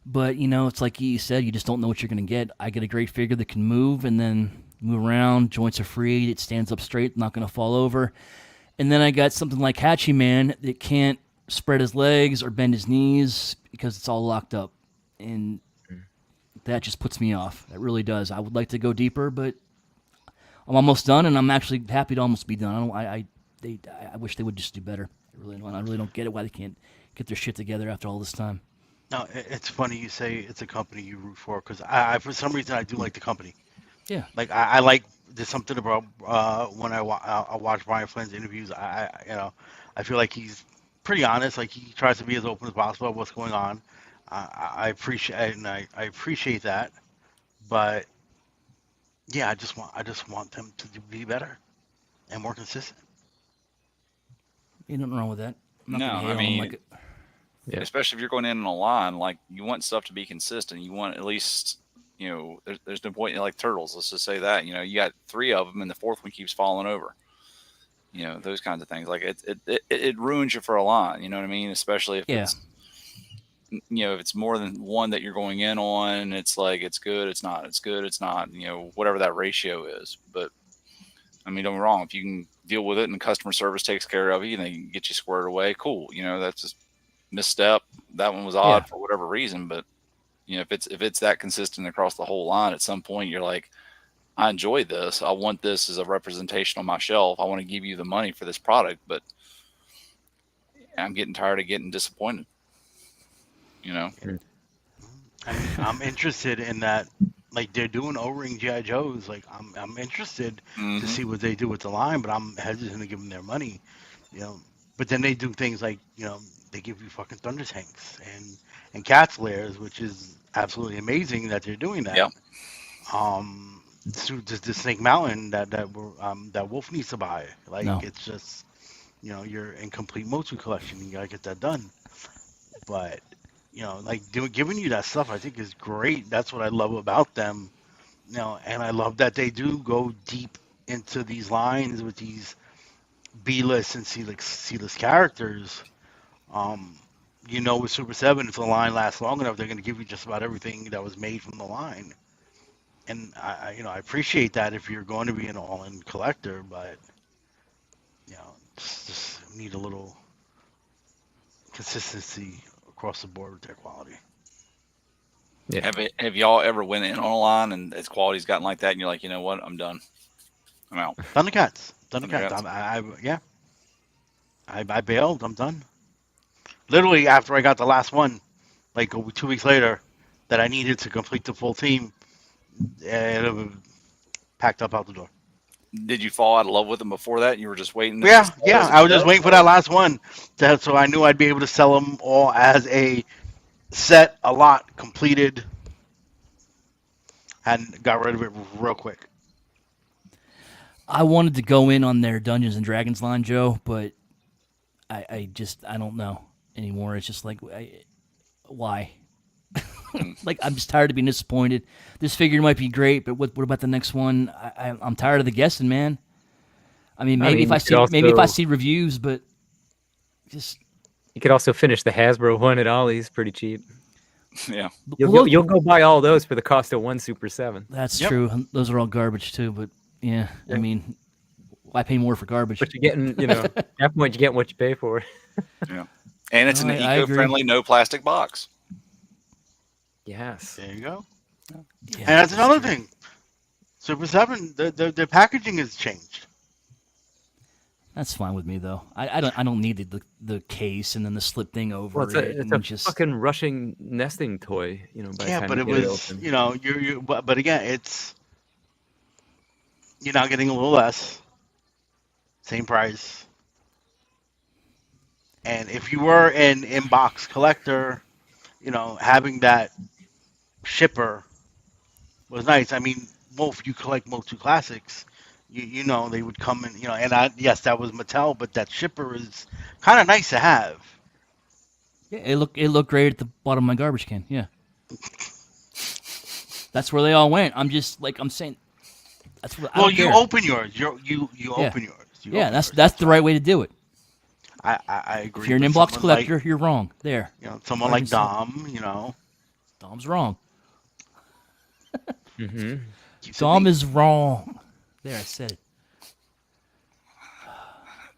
But it's like you said, you just don't know what you're gonna get. I get a great figure that can move and then move around. Joints are free. It stands up straight, not gonna fall over. And then I got something like Hatchie Man that can't spread his legs or bend his knees because it's all locked up. And that just puts me off. That really does. I would like to go deeper, but I'm almost done, and I'm actually happy to almost be done. I wish they would just do better. I really don't get it why they can't get their shit together after all this time. No, it's funny you say it's a company you root for because I for some reason I do like the company. Yeah, Like I like there's something about when I watch Brian Flynn's interviews. I feel like he's pretty honest. Like he tries to be as open as possible about what's going on. I appreciate I appreciate that, but yeah, I just want them to be better and more consistent. ain't nothing wrong with that. I'm not No, gonna hate I on them mean, like it. Yeah. especially if you're going in on a line, like you want stuff to be consistent. You want at least, there's no point in like turtles. Let's just say that, you got three of them and the fourth one keeps falling over. Those kinds of things. Like it ruins you for a line. You know what I mean? Especially if Yeah, if it's more than one that you're going in on, it's like it's good, it's not, it's good, it's not. Whatever that ratio is. But I mean, don't get me wrong. If you can deal with it and customer service takes care of you and they can get you squared away, cool. That's just misstep. That one was yeah. odd for whatever reason, but if it's that consistent across the whole line, at some point you're like, I enjoy this. I want this as a representation on my shelf. I want to give you the money for this product, but I'm getting tired of getting disappointed. Mm. I mean, I'm interested in that. Like they're doing O-ring GI Joes. Like I'm interested to Hmm. see what they do with the line, but I'm hesitant to give them their money. You know, but then they do things like they give you fucking thunder tanks and cat flares, which is absolutely amazing that they're doing that. Yeah. Through the Snake Mountain that Wolf needs to buy. Like No, it's just your incomplete Motu collection. You gotta get that done. But like giving you that stuff, I think is great. That's what I love about them. And I love that they do go deep into these lines with these B-list and C-list characters. Um, with Super Seven, if the line lasts long enough, they're going to give you just about everything that was made from the line. And I appreciate that if you're going to be an all-in collector, but just need a little consistency across the board with their quality. Yeah. Have y'all ever went in on a line and its quality's gotten like that, and you're like, you know what, I'm done, I'm out. Thundercats, Thundercats. yeah, I bailed. I'm done. Literally after I got the last one, like 2 weeks later, that I needed to complete the full team, and it was packed up out the door. Did you fall out of love with them before that? And you were just waiting? To Yeah, sell yeah. as a I was just show? waiting for that last one, so I knew I'd be able to sell them all as a set, a lot completed, and got rid of it real quick. I wanted to go in on their Dungeons and Dragons line, Joe, but I don't know anymore. It's just like, why? Like I'm just tired of being disappointed. This figure might be great, but what about the next one? I'm tired of the guessing, man. I mean, maybe you could if I see reviews, but just you could also finish the Hasbro one at Ollie's pretty cheap. Yeah. You'll go buy all those for the cost of one Super 7. That's Yep. true. Those are all garbage too. But yeah, I mean, why pay more for garbage? But you're getting, at that point, you get what you pay for. Yeah. And it's No, an I agree. eco-friendly, no plastic box. Yes. There you go. Yeah, And that's another true. thing. Super 7, the packaging has changed. That's fine with me though. I don't need the case and then the slip thing over Well, it's it a and just fucking rushing nesting toy, by the Yeah, time but you it get it was, open. but again, you're now getting a little less, same price. And if you were an inbox collector, having that shipper was nice. I mean, Wolf, you collect Motu Classics. They would come in, yes, that was Mattel, but that shipper is kind of nice to have. yeah, it looked great at the bottom of my garbage can. Yeah, that's where they all went. I'm saying that's what I Well, don't you care. open yours. You Yeah. open yours. You Yeah, open that's yours. the right way to do it. I agree. If you're an but inbox someone collector, like, you're wrong. There, someone like 100%. Dom, Dom's wrong. Mm-hmm. keeps it Dom neat. is wrong. There, I said it.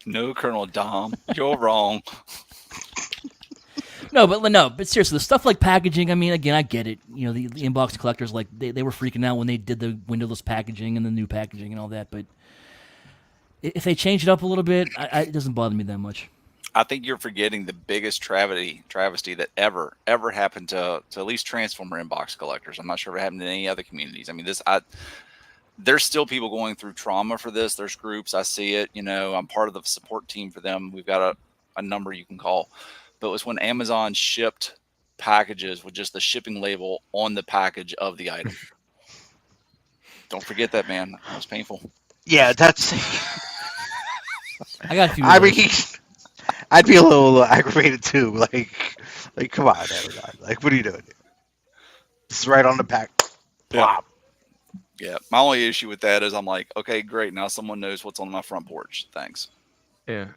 No, Colonel Dom, you're wrong. But seriously, the stuff like packaging. I mean, again, I get it. You know, the inbox collectors, like they were freaking out when they did the windowless packaging and the new packaging and all that. But if they change it up a little bit, it doesn't bother me that much. I think you're forgetting the biggest travesty that ever happened to at least Transformer inbox collectors. I'm not sure if it happened in any other communities. I mean, there's still people going through trauma for this. There's groups, I see it. You know, I'm part of the support team for them. We've got a number you can call. But it was when Amazon shipped packages with just the shipping label on the package of the item. Don't forget that, man. That was painful. Yeah, that's. I got a few. I mean, I'd be a little aggravated too. Like, come on, Amazon. Like, what are you doing? This is right on the pack. Plop. Yeah. My only issue with that is I'm like, okay, great. Now someone knows what's on my front porch. Thanks. Yeah.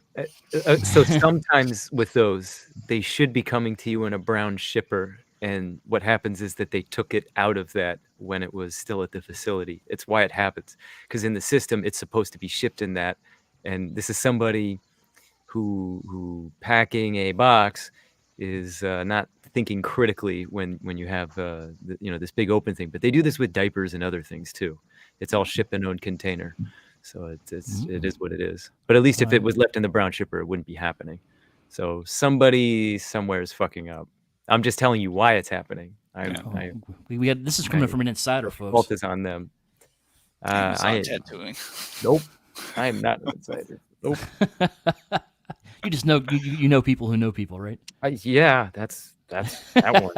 So sometimes with those, they should be coming to you in a brown shipper. And what happens is that they took it out of that when it was still at the facility. It's why it happens. Because in the system, it's supposed to be shipped in that. And this is somebody who packing a box is not thinking critically when you have this big open thing. But they do this with diapers and other things too. It's all shipped in own container. So it is what it is. But at least if it was left in the brown shipper, it wouldn't be happening. So somebody somewhere is fucking up. I'm just telling you why it's happening. We had this is coming from an insider, The folks. fault is on them. Tattooing. Nope. I am not an insider. Nope. You just know you know people who know people, right? Yeah, that's that one.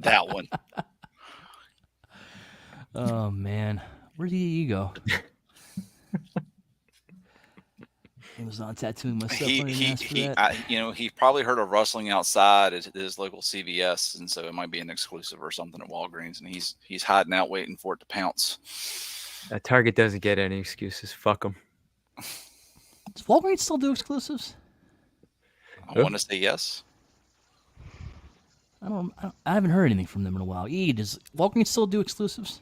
That one. Oh man, where did you go? Amazon tattooing myself. He probably heard a rustling outside at his local CVS, and so it might be an exclusive or something at Walgreens, and he's hiding out waiting for it to pounce. Target doesn't get any excuses. Fuck them. Does Walgreens still do exclusives? I want to say yes. I haven't heard anything from them in a while. Does Walgreens still do exclusives?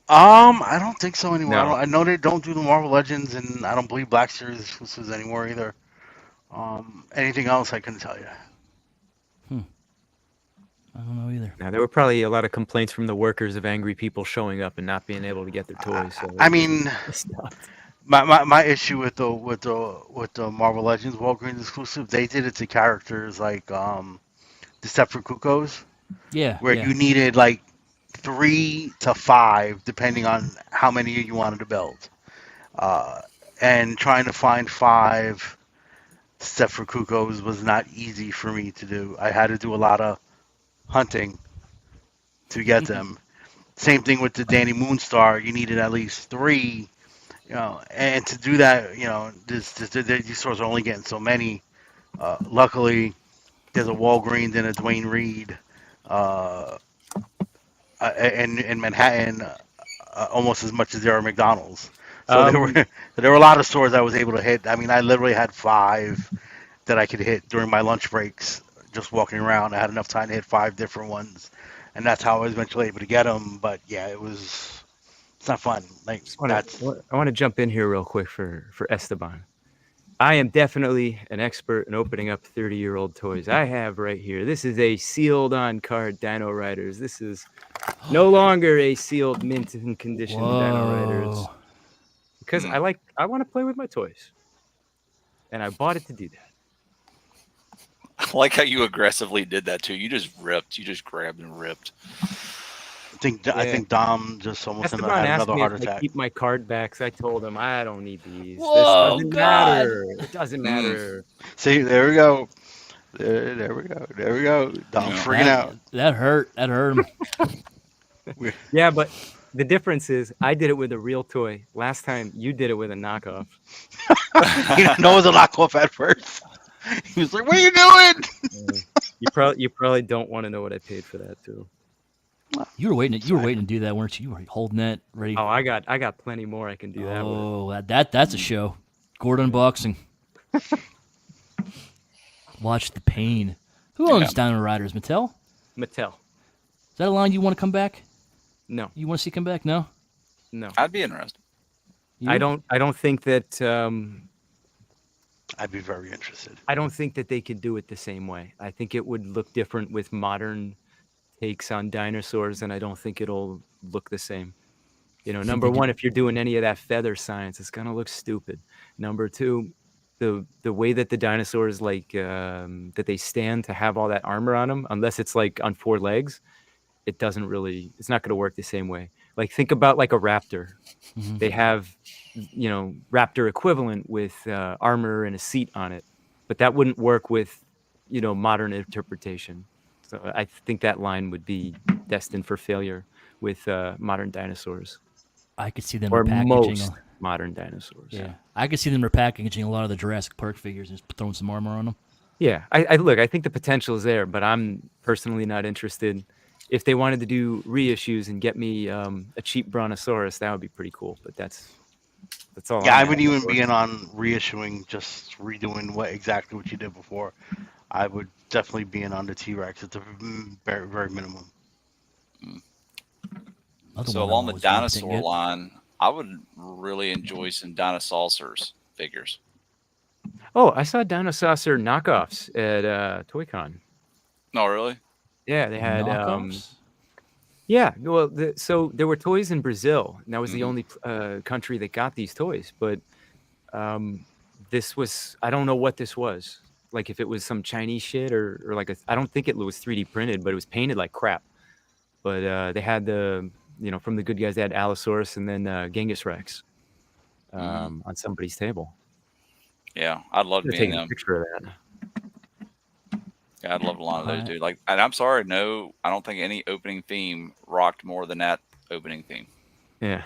I don't think so anymore. No. I know they don't do the Marvel Legends, and I don't believe Black Series exclusives anymore either. Anything else, I couldn't tell you. I don't know either. Now, there were probably a lot of complaints from the workers of angry people showing up and not being able to get their toys. So I mean, my issue with the Marvel Legends Walgreens exclusive, they did it to characters like the Stepford Cuckoos, where you needed like 3 to 5, depending on how many you wanted to build, and trying to find 5 Stepford Cuckoos was not easy for me to do. I had to do a lot of hunting to get them. Same thing with the Danny Moonstar. You needed at least 3, and to do that, these stores are only getting so many. Luckily, there's a Walgreens and a Dwayne Reed in Manhattan, almost as much as there are McDonald's. So there were a lot of stores I was able to hit. I mean, I literally had 5 that I could hit during my lunch breaks, just walking around. I had enough time to hit 5 different ones, and that's how I was eventually able to get them. But yeah, it's not fun. Like I want to jump in here real quick for Esteban. I am definitely an expert in opening up 30-year-old toys. I have right here. This is a sealed on card Dino Riders. This is no longer a sealed mint and condition Dino Riders. Because I want to play with my toys. And I bought it to do that. I like how you aggressively did that too. You just ripped. You just grabbed and ripped. I think Dom just almost had another heart attack. I keep my card backs. I told him I don't need these. Whoa, this doesn't God. matter. It doesn't matter. See, there we go. There we go. Dom freaking out. That hurt. That hurt him. Yeah, but the difference is I did it with a real toy. Last time you did it with a knockoff. He didn't know it was a knockoff at first. He was like, "What are you doing?" You probably don't want to know what I paid for that too. You were waiting to do that, weren't you? You were holding that ready. Oh, I got plenty more I can do that with. Oh, that's a show. Gordon unboxing. Watch the pain. Who owns Dino Riders? Mattel? Mattel. Is that a line you want to come back? No. You want to see come back? No. I'd be interested. I don't think that I'd be very interested. I don't think that they could do it the same way. I think it would look different with modern takes on dinosaurs, and I don't think it'll look the same. You know, Think number they one, did- if you're doing any of that feather science, it's gonna look stupid. Number two, the way that the dinosaurs that they stand to have all that armor on them, unless it's like on four legs, it's not gonna work the same way. Like think about like a raptor. Mhm. They have raptor equivalent with armor and a seat on it, but that wouldn't work with modern interpretation. So I think that line would be destined for failure with modern dinosaurs, I could see them or repackaging. most modern dinosaurs. Yeah, I could see them repackaging a lot of the Jurassic Park figures and just throwing some armor on them. Yeah, I think the potential is there, but I'm personally not interested. If they wanted to do reissues and get me a cheap brontosaurus, that would be pretty cool. But that's all. Yeah, I'm I wouldn't asking even for. be in on reissuing, just redoing exactly what you did before. I would definitely be in on the T-Rex at the very, very minimum. Another So one I along the always wanted to dinosaur get. line, I would really enjoy some dinosaurs figures. Oh, I saw Dinosaur knockoffs at ToyCon. No, really? Yeah, they had Knockoffs? yeah. Well, so there were toys in Brazil, and that was the Mhm. only country that got these toys. But this was, I don't know what this was. Like if it was some Chinese shit or like I don't think it was 3D printed, but it was painted like crap. But they had from the good guys, they had Allosaurus and then Genghis Rex on somebody's table. Yeah, I'd love to Should have be in taken a them. picture of that. Yeah, I'd love a lot of those, I- dude. Like, and I'm sorry, no, I don't think any opening theme rocked more than that opening theme. Yeah,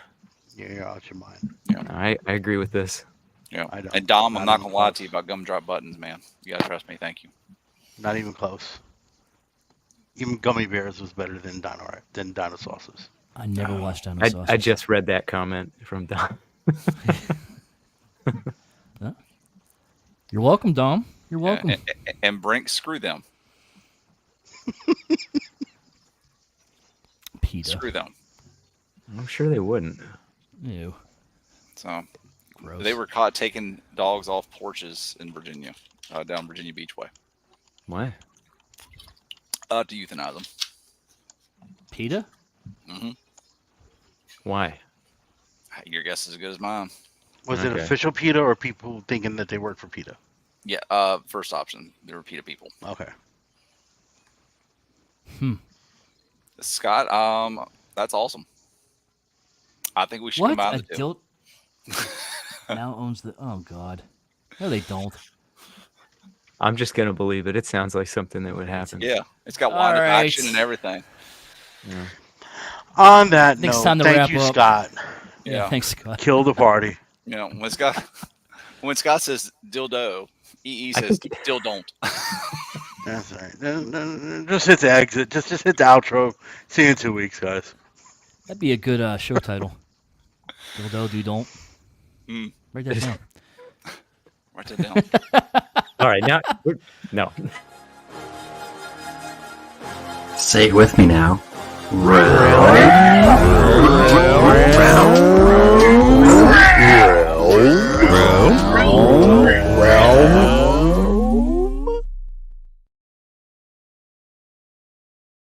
Yeah, you're out your mind. I agree with this. Yeah. I don't. And Dom, I'm Not not even gonna lie close. to you about gumdrop buttons, man. You gotta trust me. Thank you. Not even close. Even gummy bears was better than dinosaurs. I never watched I Dinosaurs. just read that comment from Don. You're welcome, Dom. You're Yeah, welcome. and Brink, screw them. PETA. Screw them. I'm sure they wouldn't. Ew. So Gross. they were caught taking dogs off porches in Virginia, down Virginia Beach way, Why? to euthanize them. PETA? Hmm. Why? Your guess is as good as mine. Was it Okay. official PETA or people thinking that they work for PETA? Yeah. First option, they were PETA people. Okay. Scott, that's awesome. I think we should What? combine the two. Adult now owns the. Oh God. No, they don't. I'm just gonna believe it. It sounds like something that would happen. Yeah, it's got All wind up right. action and everything. On that think it's note, time to thank wrap you, up. Scott. Yeah. Thanks, Scott. Kill the party. You know, when Scott says dildo, EE I says think- dill don't. That's all right. Just hit the exit. Just hit the outro. See you in 2 weeks, guys. That'd be a good show title. Dildo, do don't. Hmm. Write that down. Write that down. All right, now no. Say it with me now. Really?